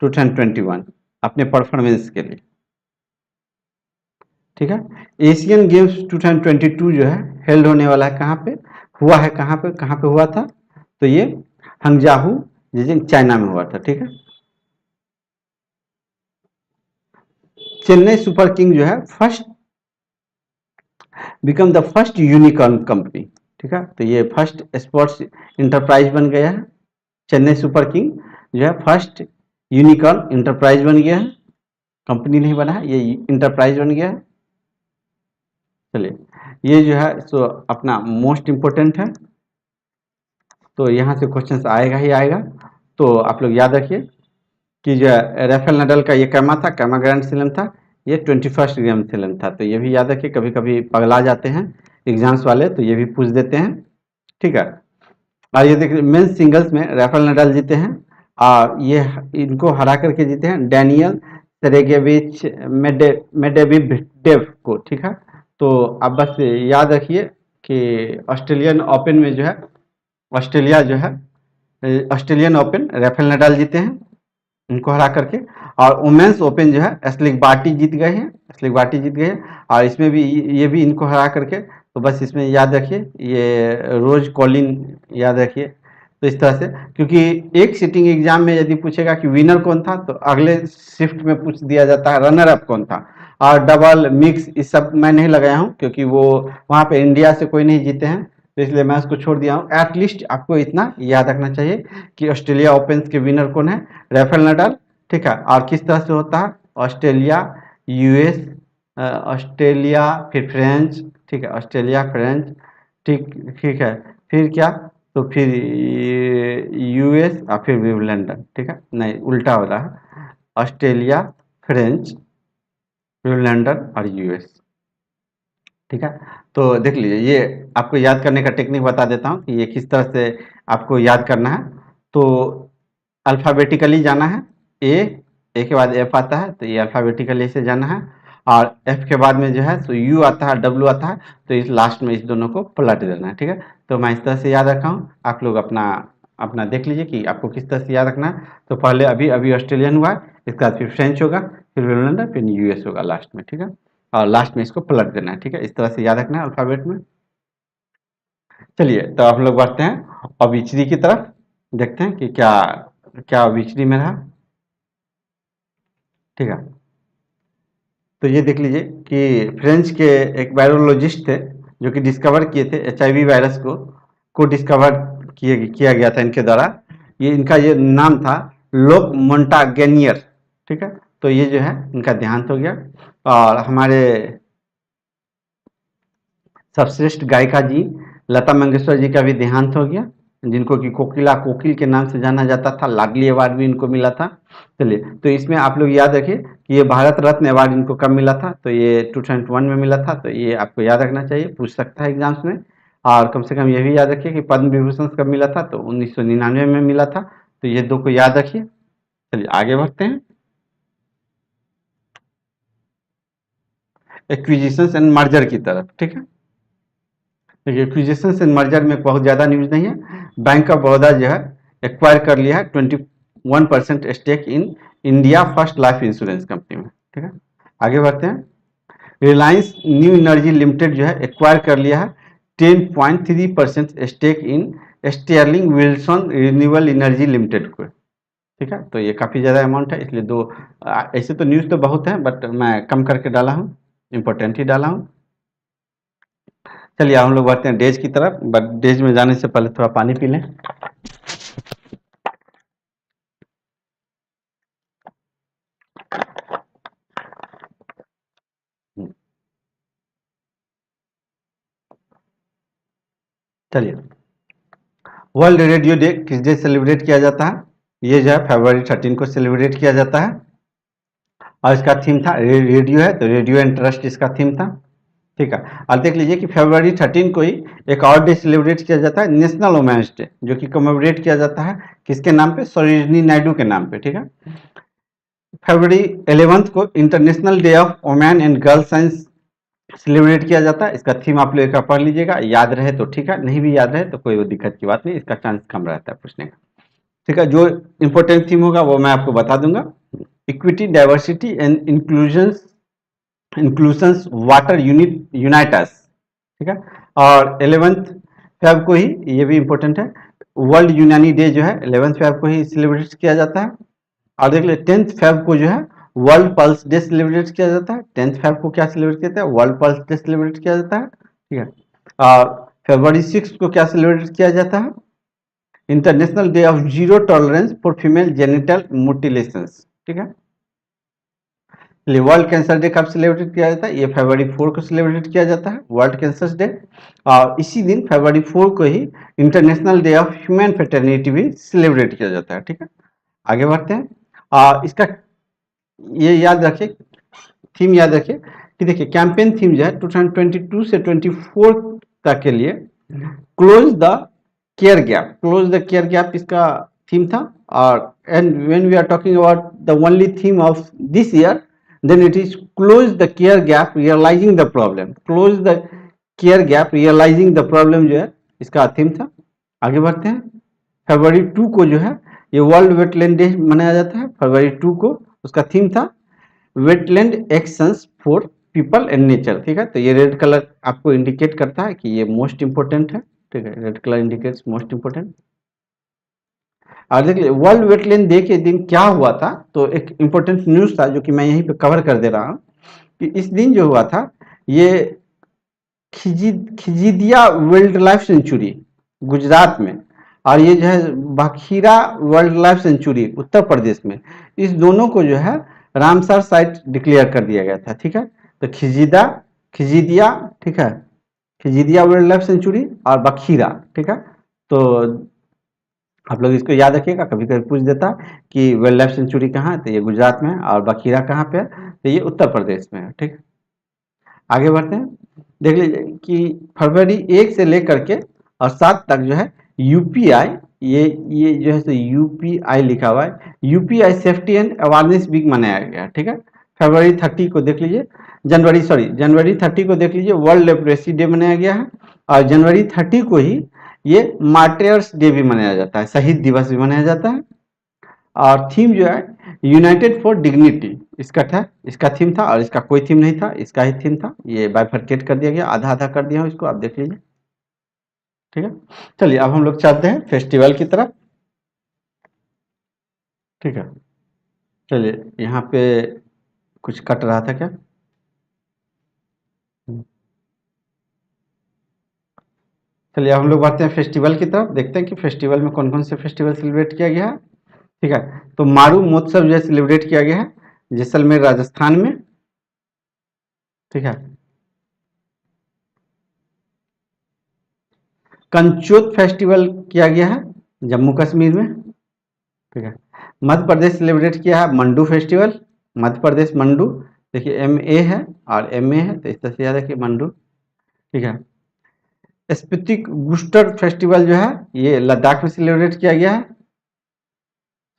A: 2021 अपने परफॉर्मेंस के लिए, ठीक है। एशियन गेम्स 2022 जो है हेल्ड होने वाला है कहाँ पे, हुआ है कहाँ पे हुआ था, तो ये हंगजाहू जिजिंग चाइना में हुआ था, ठीक है। चेन्नई सुपर किंग जो है become the first unicorn company, ठीक है। तो ये फर्स्ट स्पोर्ट्स इंटरप्राइज बन गया है। चेन्नई सुपर किंग जो है फर्स्ट यूनिकॉर्न इंटरप्राइज बन गया है, कंपनी नहीं बना है, ये इंटरप्राइज बन गया है। चलिए ये जो है सो अपना मोस्ट इम्पोर्टेंट है, तो यहाँ से क्वेश्चन आएगा ही आएगा। तो आप लोग याद रखिए कि जो राफेल नडाल का ये कैमा ग्रैंड स्लैम था, ये 21st ग्रैंड स्लैम था। तो ये भी याद रखिए, कभी कभी पगला जाते हैं एग्जाम्स वाले तो ये भी पूछ देते हैं, ठीक है। और ये देखिए मेंस सिंगल्स में राफेल नडाल जीते हैं और ये इनको हरा करके जीते हैं डैनियल सेरेगेविच मेडवेडेव को, ठीक है। तो आप बस याद रखिए कि ऑस्ट्रेलियन ओपन में जो है ऑस्ट्रेलिया जो है ऑस्ट्रेलियन ओपन राफेल नडाल जीते हैं इनको हरा करके, और वुमेन्स ओपन जो है एस्लिक बार्टी जीत गए हैं, एस्लिक बार्टी जीत गए हैं। और इसमें भी ये भी इनको हरा करके, तो बस इसमें याद रखिए ये रोज कॉलिन याद रखिए। तो इस तरह से, क्योंकि एक सिटिंग एग्जाम में यदि पूछेगा कि विनर कौन था तो अगले शिफ्ट में पूछ दिया जाता है रनर अप कौन था। और डबल मिक्स इस सब मैं नहीं लगाया हूँ क्योंकि वो वहाँ पे इंडिया से कोई नहीं जीते हैं, तो इसलिए मैं उसको छोड़ दिया हूँ। एटलीस्ट आपको इतना याद रखना चाहिए कि ऑस्ट्रेलिया ओपन के विनर कौन है, राफेल नडाल, ठीक है। और किस तरह से होता है, ऑस्ट्रेलिया यूएस, ऑस्ट्रेलिया फिर फ्रेंच, ठीक है, ऑस्ट्रेलिया फ्रेंच, ठीक ठीक है, फिर क्या, तो फिर यूएस और फिर विम्बलडन, ठीक है, नहीं उल्टा हो रहा है, ऑस्ट्रेलिया फ्रेंच विम्बलडन और यूएस, ठीक है। तो देख लीजिए ये आपको याद करने का टेक्निक बता देता हूँ कि ये किस तरह से आपको याद करना है। तो अल्फ़ाबेटिकली जाना है, ए के बाद एफ आता है तो ये अल्फ़ाबेटिकली से जाना है, और एफ के बाद में जो है तो यू आता है, डब्ल्यू आता है, तो इस लास्ट में इस दोनों को पलट देना है, ठीक है। तो मैं इस तरह से याद रखा हूँ, आप लोग अपना अपना देख लीजिए कि आपको किस तरह से याद रखना है। तो पहले अभी अभी ऑस्ट्रेलियन हुआ है, इसके बाद फिर फ्रेंच होगा, फिर विम्बलडन, फिर यूएस होगा लास्ट में, ठीक है। और लास्ट में इसको पलट देना है, ठीक है, इस तरह से याद रखना है अल्फ़ाबेट में। चलिए तो आप लोग बढ़ते हैं ऑब्लिचरी की तरफ, देखते हैं कि क्या क्या ऑब्लिचरी में रहा, ठीक है। तो ये देख लीजिए कि फ्रेंच के एक वायरोलॉजिस्ट थे जो कि डिस्कवर किए थे एचआईवी वायरस को डिस्कवर किया गया था इनके द्वारा। ये इनका ये नाम था लोक मोंटागेनियर, ठीक है। तो ये जो है इनका देहांत हो गया। और हमारे सर्वश्रेष्ठ गायिका जी लता मंगेशकर जी का भी देहांत हो गया, जिनको कि कोकिला कोकिल के नाम से जाना जाता था, लाडली अवार्ड भी इनको मिला था। चलिए तो इसमें आप लोग याद रखिए कि ये भारत रत्न अवार्ड इनको कब मिला था, तो ये 2001 में मिला था। तो ये आपको याद रखना चाहिए, पूछ सकता है एग्जाम्स में। और कम से कम ये भी याद रखिए कि पद्म विभूषण कब मिला था, तो 1999 में मिला था। तो ये दो को याद रखिए। चलिए आगे बढ़ते हैं। एक्विजिशंस एंड मर्जर की तरफ, ठीक है। देखिए एक्विजिशंस एंड मर्जर में बहुत ज़्यादा न्यूज़ नहीं है। बैंक ऑफ बड़ौदा जो है एक्वायर कर लिया है 21% stake in India first life insurance company में, ठीक है। आगे बढ़ते हैं। रिलायंस न्यू एनर्जी लिमिटेड जो है एक्वायर कर लिया है 10.3% stake in Sterling Wilson renewable energy limited को, ठीक है। तो ये काफ़ी ज़्यादा अमाउंट है, इसलिए दो ऐसे तो न्यूज़ तो बहुत है बट मैं कम करके डाला हूँ, इम्पोर्टेंट ही डाला हूँ। चलिए हम लोग बढ़ते हैं डेज की तरफ, बट डेज में जाने से पहले थोड़ा पानी पी लें। चलिए, वर्ल्ड रेडियो डे किस डे सेलिब्रेट किया जाता है? ये जो है फरवरी 13 को सेलिब्रेट किया जाता है और इसका थीम था रेडियो है, तो रेडियो एंड ट्रस्ट इसका थीम था, ठीक है। अब देख लीजिए कि फरवरी 13 को ही एक और डे सेलिब्रेट किया जाता है, नेशनल वुमेन्स डे, जो कि कमेमोरेट किया जाता है किसके नाम पे? सरोजिनी नायडू के नाम पे, ठीक है। फरवरी 11 को international day of women and girl science celebrate किया जाता है। इसका थीम आप लोग एक पढ़ लीजिएगा, याद रहे तो ठीक है, नहीं भी याद रहे तो कोई दिक्कत की बात नहीं, इसका चांस कम रहता है पूछने का, ठीक है। जो इंपॉर्टेंट थीम होगा वो मैं आपको बता दूंगा। Equity, diversity and inclusions water unites, ठीक है। और 11 फेब को ही, ये भी इंपॉर्टेंट है, वर्ल्ड यूनानी डे जो है 11 फेब को ही सेलिब्रेट किया जाता है। और देख ले 10 फेब को जो है वर्ल्ड पल्स डे सेलिब्रेट किया जाता है। 10 फेब को क्या सेलिब्रेट किया जाता है? वर्ल्ड पल्स डे सेलिब्रेट किया जाता है, ठीक है। और फरवरी 6 को क्या सेलिब्रेट किया जाता है? International day of zero tolerance for female genital mutilations, ठीक है। वर्ल्ड कैंसर डे कब सेलिब्रेट किया जाता है? ये फरवरी 4 को सेलिब्रेट किया जाता है, वर्ल्ड कैंसर डे। और इसी दिन फरवरी 4 को ही international day of human fraternity भी सेलिब्रेट किया जाता है, ठीक है। आगे बढ़ते हैं। इसका ये याद रखिए, थीम याद रखिए कि देखिए कैंपेन थीम जो है 2022 से 24 तक के लिए close the care gap, close the care gap इसका थीम था। और and when we are talking about the only theme of this year, then it is close the care gap realising the problem, close the care gap realising the problem जो है इसका theme था। आगे बढ़ते हैं। फरवरी 2 को जो है ये वर्ल्ड वेटलैंड डे मनाया जाता है, फरवरी 2 को। उसका थीम था wetland actions for people and nature, ठीक है। तो ये रेड कलर आपको इंडिकेट करता है कि ये मोस्ट इंपोर्टेंट है, ठीक है। Red colour indicates most important. और देखिए वर्ल्ड वेटलैंड डे के दिन क्या हुआ था, तो एक इंपॉर्टेंट न्यूज था जो कि मैं यहीं पे कवर कर दे रहा हूँ कि इस दिन जो हुआ था ये खिजिदिया वाइल्ड लाइफ सेंचुरी गुजरात में, और ये जो है Bakhira wild life sanctuary Uttar Pradesh में, इस दोनों को जो है रामसर साइट डिक्लेयर कर दिया गया था, ठीक है। तो खिजिदिया, ठीक है, खिजिदिया वाइल्ड लाइफ सेंचुरी और बखीरा, ठीक है। तो आप लोग इसको याद रखिएगा, कभी कभी पूछ देता कि वाइल्ड लाइफ सेंचुरी कहाँ है, तो ये गुजरात में है, और बखीरा कहाँ पे है, तो ये उत्तर प्रदेश में है, ठीक है। आगे बढ़ते हैं। देख लीजिए कि फरवरी 1 से लेकर के और 7 तक जो है यूपीआई, ये जो है यूपीआई लिखा हुआ है, UPI safety and awareness week मनाया गया, ठीक है। फरवरी 30 को देख लीजिए, जनवरी 30 को देख लीजिए वर्ल्ड लेप्रेसी डे मनाया गया है। और जनवरी 30 को ही ये मार्टियर्स डे भी मनाया जाता है, शहीद दिवस भी मनाया जाता है। और थीम जो है यूनाइटेड फॉर डिग्निटी इसका थीम था, और इसका कोई थीम नहीं था, इसका ही थीम था। ये बाइफरकेट कर दिया गया, आधा आधा कर दिया हूँ इसको, आप देख लीजिए, ठीक है। चलिए अब हम लोग चलते हैं फेस्टिवल की तरफ, ठीक है। चलिए यहाँ पे कुछ कट रहा था क्या? चलिए अब हम लोग बढ़ते हैं फेस्टिवल की तरफ, देखते हैं कि फेस्टिवल में कौन कौन से फेस्टिवल सेलिब्रेट किया गया है, ठीक है। तो मारू महोत्सव जो है सेलिब्रेट किया गया है जैसलमेर राजस्थान में, ठीक है। कंचोत फेस्टिवल किया गया है जम्मू कश्मीर में, ठीक है। मध्य प्रदेश सेलिब्रेट किया है mandu festival, Madhya Pradesh mandu, देखिए MA है और MA है, तो इस तरह से याद रखिए मंडू, ठीक है। स्पीतिक बूस्टर फेस्टिवल जो है ये लद्दाख में सेलिब्रेट किया गया है।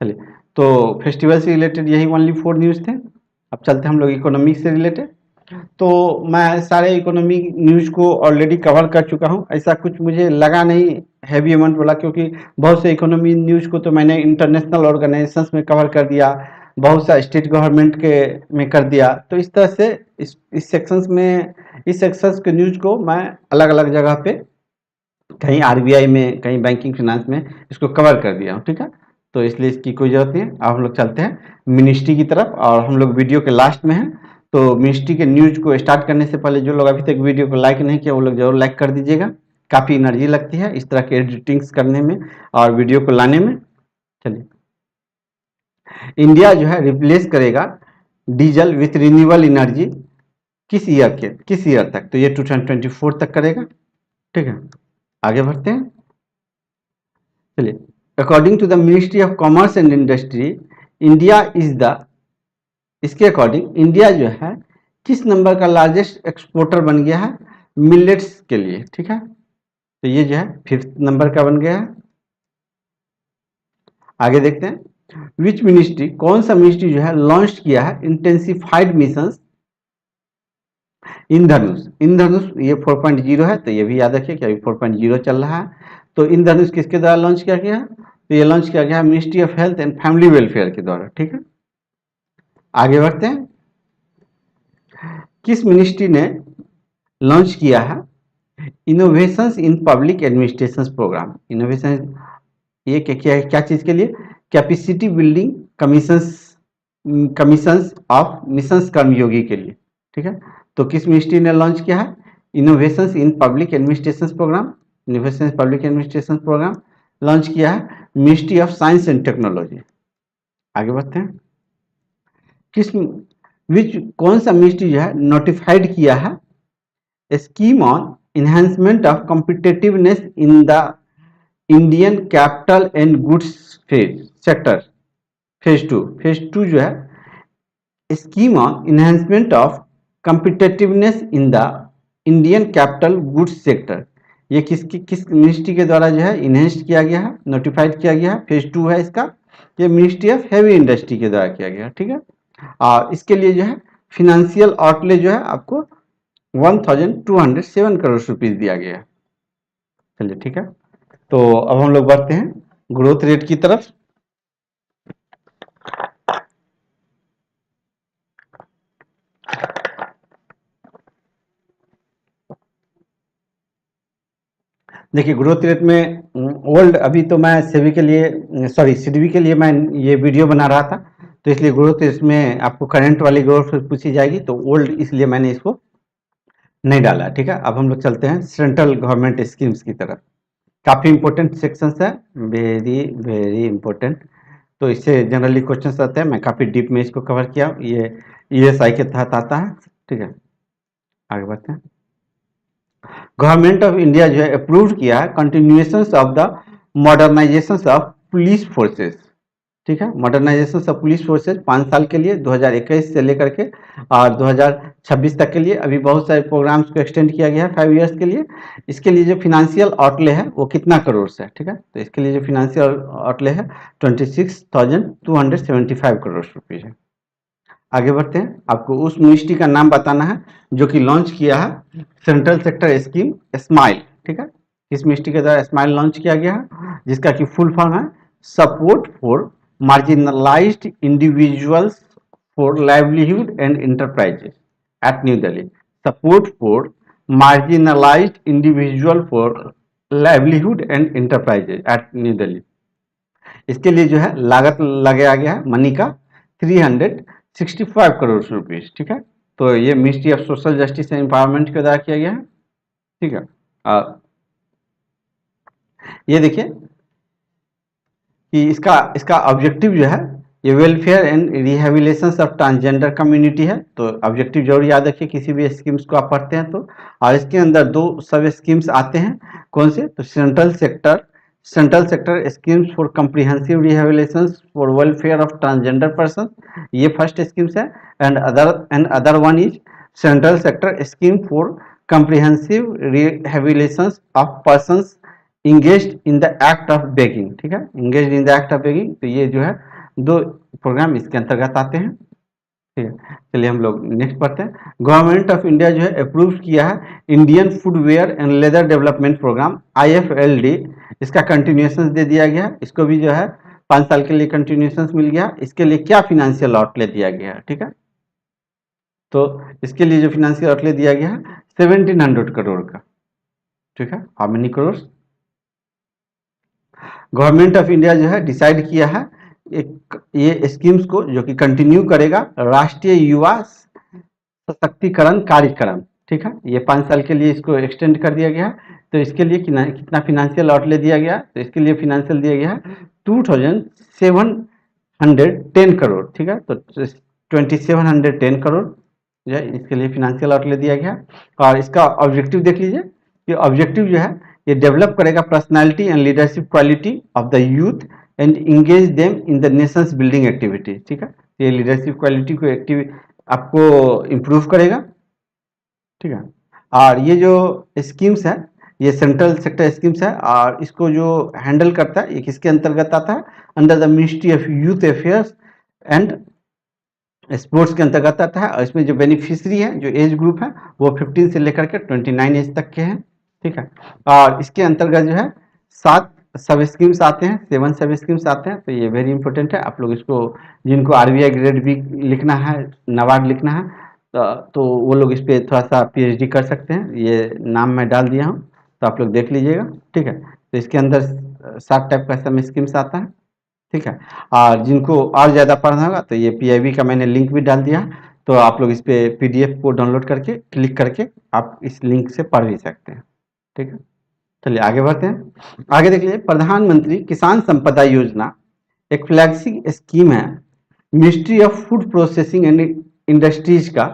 A: चलिए, तो फेस्टिवल से रिलेटेड यही ओनली 4 न्यूज़ थे। अब चलते हैं हम लोग इकोनॉमिक से रिलेटेड। तो मैं सारे इकोनॉमिक न्यूज़ को ऑलरेडी कवर कर चुका हूँ। ऐसा कुछ मुझे लगा नहीं हैवी अमाउंट वाला, क्योंकि बहुत से इकोनॉमी न्यूज़ को तो मैंने इंटरनेशनल ऑर्गेनाइजेशंस में कवर कर दिया, बहुत सा स्टेट गवर्नमेंट के में कर दिया। तो इस तरह से इस सेक्शंस में, इस सेक्शंस के न्यूज़ को मैं अलग-अलग जगह पे, कहीं आरबीआई में, कहीं बैंकिंग फाइनेंस में इसको कवर कर दिया हूँ, ठीक है। तो इसलिए इसकी कोई ज़रूरत नहीं है। अब हम लोग चलते हैं मिनिस्ट्री की तरफ, और हम लोग वीडियो के लास्ट में हैं। तो मिनिस्ट्री के न्यूज़ को स्टार्ट करने से पहले जो लोग अभी तक वीडियो को लाइक नहीं किया वो लोग जरूर लाइक कर दीजिएगा। काफ़ी एनर्जी लगती है इस तरह के एडिटिंग्स करने में और वीडियो को लाने में। चलिए, इंडिया जो है रिप्लेस करेगा डीजल विथ रिन्यूएबल एनर्जी किस ईयर तक? तो ये 2024 तक करेगा, ठीक है। आगे बढ़ते हैं। चलिए, according to the ministry of commerce and industry, India is the, इसके अकॉर्डिंग इंडिया जो है किस नंबर का लार्जेस्ट एक्सपोर्टर बन गया है मिलेट्स के लिए, ठीक है। तो ये जो है 5th नंबर का बन गया है। आगे देखते हैं, विच मिनिस्ट्री, कौन सा मिनिस्ट्री जो है लॉन्च किया है इंटेंसिफाइड मिशन इंद्रधनुष। इंद्रधनुष ये 4.0 है, तो ये भी याद रखिए कि अभी 4.0 चल रहा है। तो इंद्रधनुष किसके द्वारा लॉन्च किया गया है? तो ये लॉन्च किया गया है ministry of health and family welfare के द्वारा, ठीक है। आगे बढ़ते हैं, किस मिनिस्ट्री ने लॉन्च किया है innovations in public administration programme? Innovation ये क्या चीज के लिए? Capacity building commissions of missions Karmayogi के लिए, ठीक है। तो किस मिनिस्ट्री ने लॉन्च किया है innovations in public administration programme? Innovation in public administration programme launch किया है ministry of science and technology. आगे बढ़ते हैं, किस विच कौन सा मिनिस्ट्री जो है नोटिफाइड किया है scheme on enhancement of competitiveness in the Indian capital and goods sector phase 2 जो है scheme on enhancement of competitiveness in the Indian capital goods sector, ये किस मिनिस्ट्री के द्वारा जो है इन्हेंस्ड किया गया है, नोटिफाइड किया गया है, फेज 2 है इसका। ये मिनिस्ट्री ऑफ हैवी इंडस्ट्री के द्वारा किया गया, ठीक है। और इसके लिए जो है फिनेंशियल आउटले जो है आपको 1207 करोड़ रुपीज दिया गया है। चलिए, ठीक है। तो अब हम लोग बढ़ते हैं ग्रोथ रेट की तरफ। देखिए, ग्रोथ रेट में ओल्ड, अभी तो मैं सेबी के लिए, सॉरी सिडबी के लिए मैं ये वीडियो बना रहा था, तो इसलिए ग्रोथ इसमें आपको करंट वाली ग्रोथ पूछी जाएगी, तो ओल्ड इसलिए मैंने इसको नहीं डाला, ठीक है। अब हम लोग चलते हैं सेंट्रल गवर्नमेंट स्कीम्स की तरफ। काफ़ी इंपॉर्टेंट सेक्शंस है, वेरी वेरी इंपॉर्टेंट। तो इससे जनरली क्वेश्चंस आते हैं, मैं काफ़ी डीप में इसको कवर किया, ये ईएसआई के तहत आता है, ठीक है। आगे बढ़ते हैं, गवर्नमेंट ऑफ इंडिया जो है अप्रूव किया है continuation of the modernisation of police forces, ठीक है। मॉडर्नाइजेशन ऑफ पुलिस फोर्सेस 5 साल के लिए 2021 से लेकर के और 2026 तक के लिए अभी बहुत सारे प्रोग्राम्स को एक्सटेंड किया गया है 5 इयर्स के लिए। इसके लिए जो फिनेंशियल आउटले है वो कितना करोड़ से है, ठीक है। तो इसके लिए जो फिनेंशियल आउटले है 26,275 करोड़ रुपीज है। आगे बढ़ते हैं, आपको उस मिनिस्ट्री का नाम बताना है जो कि लॉन्च किया है सेंट्रल सेक्टर स्कीम स्माइल, ठीक है। इस मिनिस्ट्री के द्वारा स्माइल लॉन्च किया गया है, जिसका कि फुल फॉर्म है support for marginalised individuals for livelihood and enterprises at new Delhi. Support for marginalised individual for livelihood and enterprises at new Delhi. इसके लिए जो है लागत लगाया गया है मनी का 365 करोड़ रुपीज, ठीक है। तो ये ministry of social justice and empowerment के द्वारा किया गया है, ठीक है। ये देखिए कि इसका ऑब्जेक्टिव जो है ये welfare and rehabilitation of transgender community है। तो ऑब्जेक्टिव जरूर याद रखिए किसी भी स्कीम्स को आप पढ़ते हैं तो। और इसके अंदर 2 सब स्कीम्स आते हैं, कौन से? तो central sector schemes for comprehensive rehabilitation for welfare of transgender person, ये फर्स्ट स्कीम्स है। And other one is central sector scheme for comprehensive rehabilitation of persons engaged in the act of begging, ठीक है। Engaged in the act of begging, तो ये जो है 2 programme इसके अंतर्गत आते हैं, ठीक है, चलिए हम लोग नेक्स्ट पढ़ते हैं। गवर्नमेंट ऑफ इंडिया जो है अप्रूव किया है Indian footwear and leather development programme IFLD, इसका कंटिन्यूएशन दे दिया गया। इसको भी जो है 5 साल के लिए कंटिन्यूएशन मिल गया। इसके लिए क्या फिनेंशियल आउटले दिया गया है, ठीक है, तो इसके लिए जो फिनेंशियल आउटले दिया गया है 1700 करोड़ का, ठीक है। How many crore? Government of India जो है डिसाइड किया है एक ये स्कीम्स को जो कि कंटिन्यू करेगा राष्ट्रीय युवा सशक्तिकरण कार्यक्रम, ठीक है। ये 5 साल के लिए इसको एक्सटेंड कर दिया गया है। तो इसके लिए कितना फिनेंशियल आउटले दिया गया? तो इसके लिए फिनेंशियल दिया गया है 2710 करोड़, ठीक है। तो 2710 करोड़ जो है इसके लिए फिनेंशियल आउटले दिया गया। और इसका ऑब्जेक्टिव देख लीजिए कि ऑब्जेक्टिव जो है ये डेवलप करेगा personality and leadership quality of the youth and engage them in the Nations building activity, ठीक है। ये लीडरशिप क्वालिटी को आपको इम्प्रूव करेगा, ठीक है। और ये जो स्कीम्स है ये सेंट्रल सेक्टर स्कीम्स है और इसको जो हैंडल करता है ये किसके अंतर्गत आता है? Under the ministry of youth affairs and sports के अंतर्गत आता है। और इसमें जो बेनिफिशियरी है, जो एज ग्रुप है वो 15 से लेकर के 29 एज तक के हैं, ठीक है। और इसके अंतर्गत जो है 7 सब स्कीम्स आते हैं, 7 सब स्कीम्स आते हैं। तो ये वेरी इंपॉर्टेंट है, आप लोग इसको जिनको RBI ग्रेड भी लिखना है, नाबार्ड लिखना है, तो वो लोग इस पर थोड़ा सा PhD कर सकते हैं। ये नाम मैं डाल दिया हूँ, तो आप लोग देख लीजिएगा, ठीक है। तो इसके अंदर 7 टाइप का सब स्कीम्स आता है, ठीक है। और जिनको और ज़्यादा पढ़ना होगा तो ये PIB का मैंने लिंक भी डाल दिया, तो आप लोग इस पे PDF को डाउनलोड करके क्लिक करके आप इस लिंक से पढ़ भी सकते हैं, ठीक है। चलिए आगे बढ़ते हैं। आगे देख लीजिए, प्रधानमंत्री किसान संपदा योजना एक फ्लैगशिप स्कीम है ministry of food processing and industries का,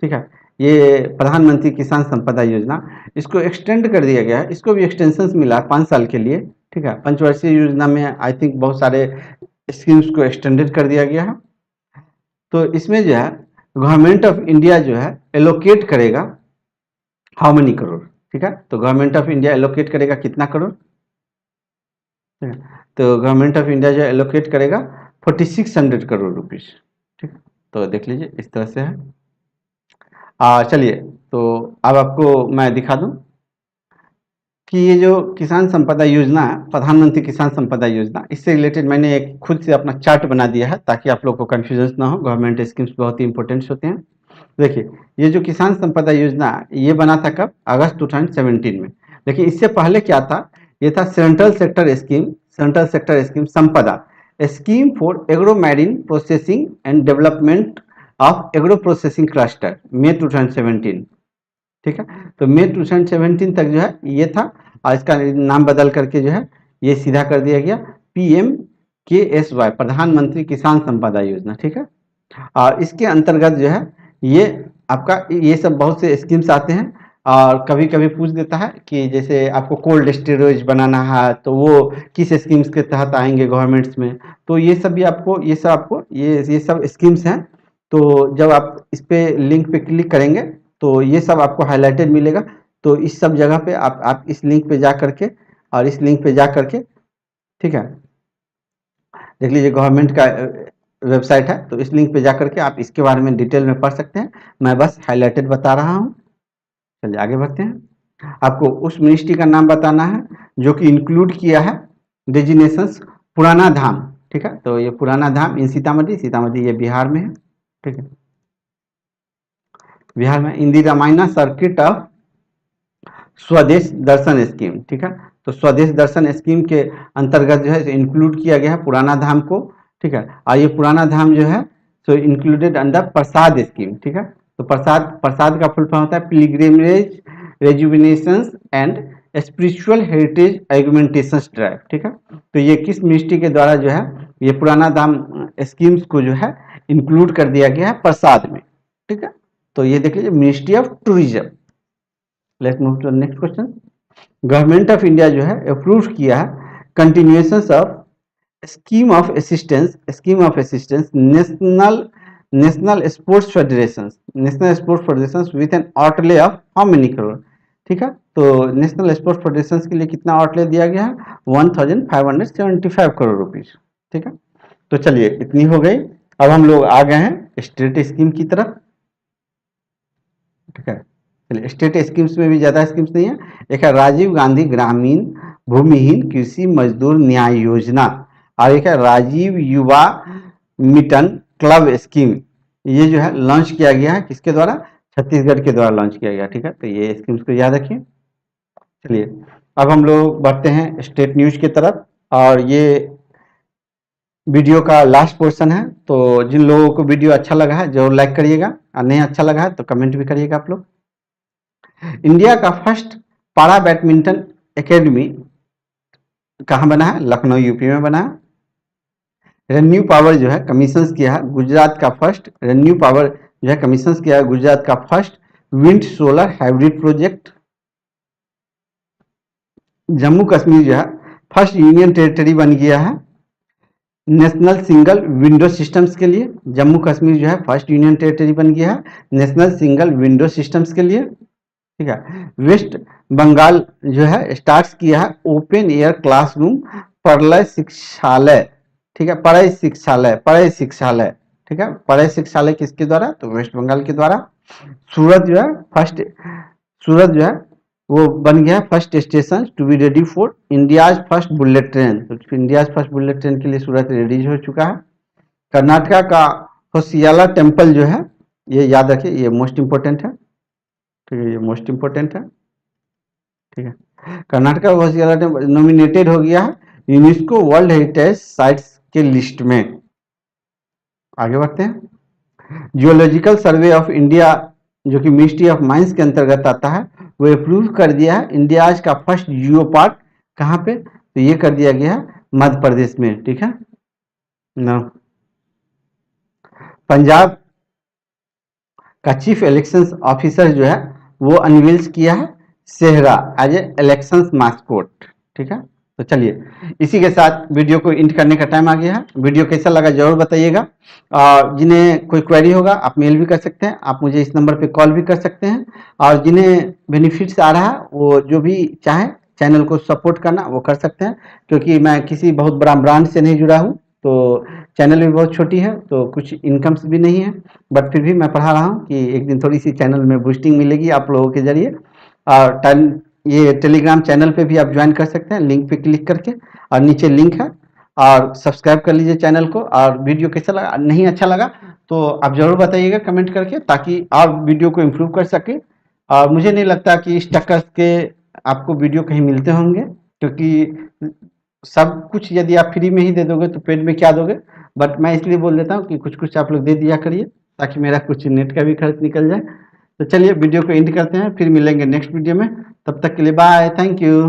A: ठीक है। ये प्रधानमंत्री किसान संपदा योजना, इसको एक्सटेंड कर दिया गया है। इसको भी एक्सटेंशन मिला 5 साल के लिए, ठीक है। पंचवर्षीय योजना में आई थिंक बहुत सारे स्कीम्स को एक्सटेंडेड कर दिया गया है। तो इसमें जो है गवर्नमेंट ऑफ इंडिया जो है एलोकेट करेगा हाउ मेनी करोड़, ठीक है। तो गवर्नमेंट ऑफ इंडिया एलोकेट करेगा कितना करोड़? ठीक है, तो गवर्नमेंट ऑफ इंडिया जो एलोकेट करेगा 4600 करोड़ रुपीज, ठीक। तो देख लीजिए इस तरह से है। चलिए तो अब आपको मैं दिखा दूं कि ये जो किसान संपदा योजना है, प्रधानमंत्री किसान संपदा योजना, इससे रिलेटेड मैंने एक खुद से अपना चार्ट बना दिया है ताकि आप लोग को कन्फ्यूजन ना हो। गवर्नमेंट स्कीम्स बहुत ही इंपॉर्टेंट होते हैं। देखिए ये जो किसान संपदा योजना ये बना था कब? अगस्त 2017 में। लेकिन इससे पहले क्या था? ये था सेंट्रल सेक्टर स्कीम संपदा scheme for agro marine processing and development of agro processing cluster, May 2017, ठीक है। तो May 2017 तक जो है ये था, और इसका नाम बदल करके जो है ये सीधा कर दिया गया PMKSY, प्रधानमंत्री किसान संपदा योजना, ठीक है। और इसके अंतर्गत जो है ये आपका ये सब बहुत से स्कीम्स आते हैं। और कभी कभी पूछ देता है कि जैसे आपको कोल्ड स्टोरेज बनाना है तो वो किस स्कीम्स के तहत आएंगे गवर्नमेंट्स में, तो ये सब भी आपको ये सब स्कीम्स हैं। तो जब आप इस पे लिंक पे क्लिक करेंगे तो ये सब आपको हाईलाइटेड मिलेगा। तो इस सब जगह पे आप इस लिंक पे जा करके और इस लिंक पे जा करके, ठीक है, देख लीजिए गवर्नमेंट का वेबसाइट है। तो इस लिंक पे जा करके आप इसके बारे में डिटेल में पढ़ सकते हैं, मैं बस हाईलाइटेड बता रहा हूँ। चलिए आगे बढ़ते हैं। आपको उस मिनिस्ट्री का नाम बताना है जो कि इंक्लूड किया है डेजिग्नेशंस पुराना धाम, ठीक है। तो ये पुराना धाम इन सीतामढ़ी ये बिहार में है, ठीक है, बिहार में। इंदिरा माइना सर्किट ऑफ स्वदेश दर्शन स्कीम, ठीक है। तो स्वदेश दर्शन स्कीम के अंतर्गत जो है इंक्लूड किया गया है पुराना धाम को, ठीक है। और ये पुराना धाम जो है सो इंक्लूडेड अंडर प्रसाद स्कीम, ठीक है। तो प्रसाद का फुल फॉर्म होता है pilgrimage rejuvenation and spiritual heritage augmentation drive, ठीक है। तो ये किस मिनिस्ट्री के द्वारा जो है ये पुराना धाम स्कीम्स को जो है इंक्लूड कर दिया गया है प्रसाद में, ठीक है। तो ये देख लीजिए ministry of tourism. Let's move to the next question. Government of India जो है अप्रूव किया है continuation of scheme of assistance national sports federation with an outlay of how many crore, ठीक है। तो नेशनल स्पोर्ट्स फेडरेशन के लिए कितना आउटले दिया गया है? 1575 करोड़ रुपीज, ठीक है। तो चलिए इतनी हो गई। अब हम लोग आ गए हैं स्टेट स्कीम की तरफ, ठीक है। चलिए, स्टेट स्कीम्स में भी ज़्यादा स्कीम्स नहीं है। एक है राजीव गांधी ग्रामीण भूमिहीन कृषि मजदूर न्याय योजना, और एक है राजीव युवा मिशन क्लब स्कीम। ये जो है लॉन्च किया गया है किसके द्वारा? छत्तीसगढ़ के द्वारा लॉन्च किया गया, ठीक है। तो ये स्कीम्स को याद रखिए। चलिए, अब हम लोग बढ़ते हैं स्टेट न्यूज की तरफ, और ये वीडियो का लास्ट पोर्शन है। तो जिन लोगों को वीडियो अच्छा लगा है जरूर लाइक करिएगा, और नहीं अच्छा लगा है तो कमेंट भी करिएगा आप लोग। इंडिया का फर्स्ट पारा बैडमिंटन एकेडमी कहाँ बना है? लखनऊ यूपी में बना है। रेन्यू पावर जो है कमीशन किया है गुजरात का फर्स्ट, रेन्यू पावर जो है कमीशन किया है गुजरात का first wind solar hybrid project. Jammu Kashmir जो है फर्स्ट यूनियन टेरिटरी बन गया है नेशनल सिंगल विंडो सिस्टम्स के लिए। जम्मू कश्मीर जो है फर्स्ट यूनियन टेरिटरी बन गया है नेशनल सिंगल विंडो सिस्टम्स के लिए, ठीक है। वेस्ट बंगाल जो है स्टार्ट किया है ओपन एयर क्लासरूम प्रलय शिक्षालय, ठीक है। पढ़ई शिक्षालय, ठीक है। पढ़ई शिक्षालय किसके द्वारा? तो वेस्ट बंगाल के द्वारा। सूरत जो है फर्स्ट, सूरत जो है वो बन गया first station to be ready for India's first bullet train. तो इंडियाज फर्स्ट बुलेट ट्रेन के लिए सूरत रेडी हो चुका है। कर्नाटका का होसियाला टेम्पल जो है, ये याद रखिए, ये मोस्ट इंपोर्टेंट है, ठीक है। ये मोस्ट इंपोर्टेंट है, ठीक है। कर्नाटका होसियाला टेम्पल नॉमिनेटेड हो गया है यूनेस्को वर्ल्ड हेरिटेज साइट्स के लिस्ट में। आगे बढ़ते हैं। जियोलॉजिकल सर्वे ऑफ इंडिया जो कि मिनिस्ट्री ऑफ माइंस के अंतर्गत आता है, वो अप्रूव कर दिया है इंडियाज का फर्स्ट जियो पार्क कहाँ पे? तो ये कर दिया गया है मध्य प्रदेश में, ठीक है ना। पंजाब का चीफ इलेक्शन ऑफिसर जो है वो अनवील्स किया है सेहरा एज ए इलेक्शन मास्कोट, ठीक है। तो चलिए, इसी के साथ वीडियो को एंड करने का टाइम आ गया है। वीडियो कैसा लगा जरूर बताइएगा, और जिन्हें कोई क्वेरी होगा आप मेल भी कर सकते हैं, आप मुझे इस नंबर पे कॉल भी कर सकते हैं। और जिन्हें बेनिफिट्स आ रहा है वो जो भी चाहे चैनल को सपोर्ट करना वो कर सकते हैं, क्योंकि मैं किसी बहुत बड़ा ब्रांड से नहीं जुड़ा हूँ, तो चैनल भी बहुत छोटी है, तो कुछ इनकम्स भी नहीं है, बट फिर भी मैं पढ़ा रहा हूँ कि एक दिन थोड़ी सी चैनल में बूस्टिंग मिलेगी आप लोगों के जरिए। और ये टेलीग्राम चैनल पे भी आप ज्वाइन कर सकते हैं लिंक पे क्लिक करके, और नीचे लिंक है, और सब्सक्राइब कर लीजिए चैनल को। और वीडियो कैसा लगा, नहीं अच्छा लगा तो आप जरूर बताइएगा कमेंट करके, ताकि आप वीडियो को इम्प्रूव कर सके। और मुझे नहीं लगता कि इस टक्कर के आपको वीडियो कहीं मिलते होंगे, क्योंकि सब कुछ यदि आप फ्री में ही दे दोगे तो पेड में क्या दोगे। बट मैं इसलिए बोल देता हूँ कि कुछ कुछ आप लोग दे दिया करिए, ताकि मेरा कुछ नेट का भी खर्च निकल जाए। तो चलिए वीडियो को एंड करते हैं, फिर मिलेंगे नेक्स्ट वीडियो में। तब तक के लिए बाय, थैंक यू।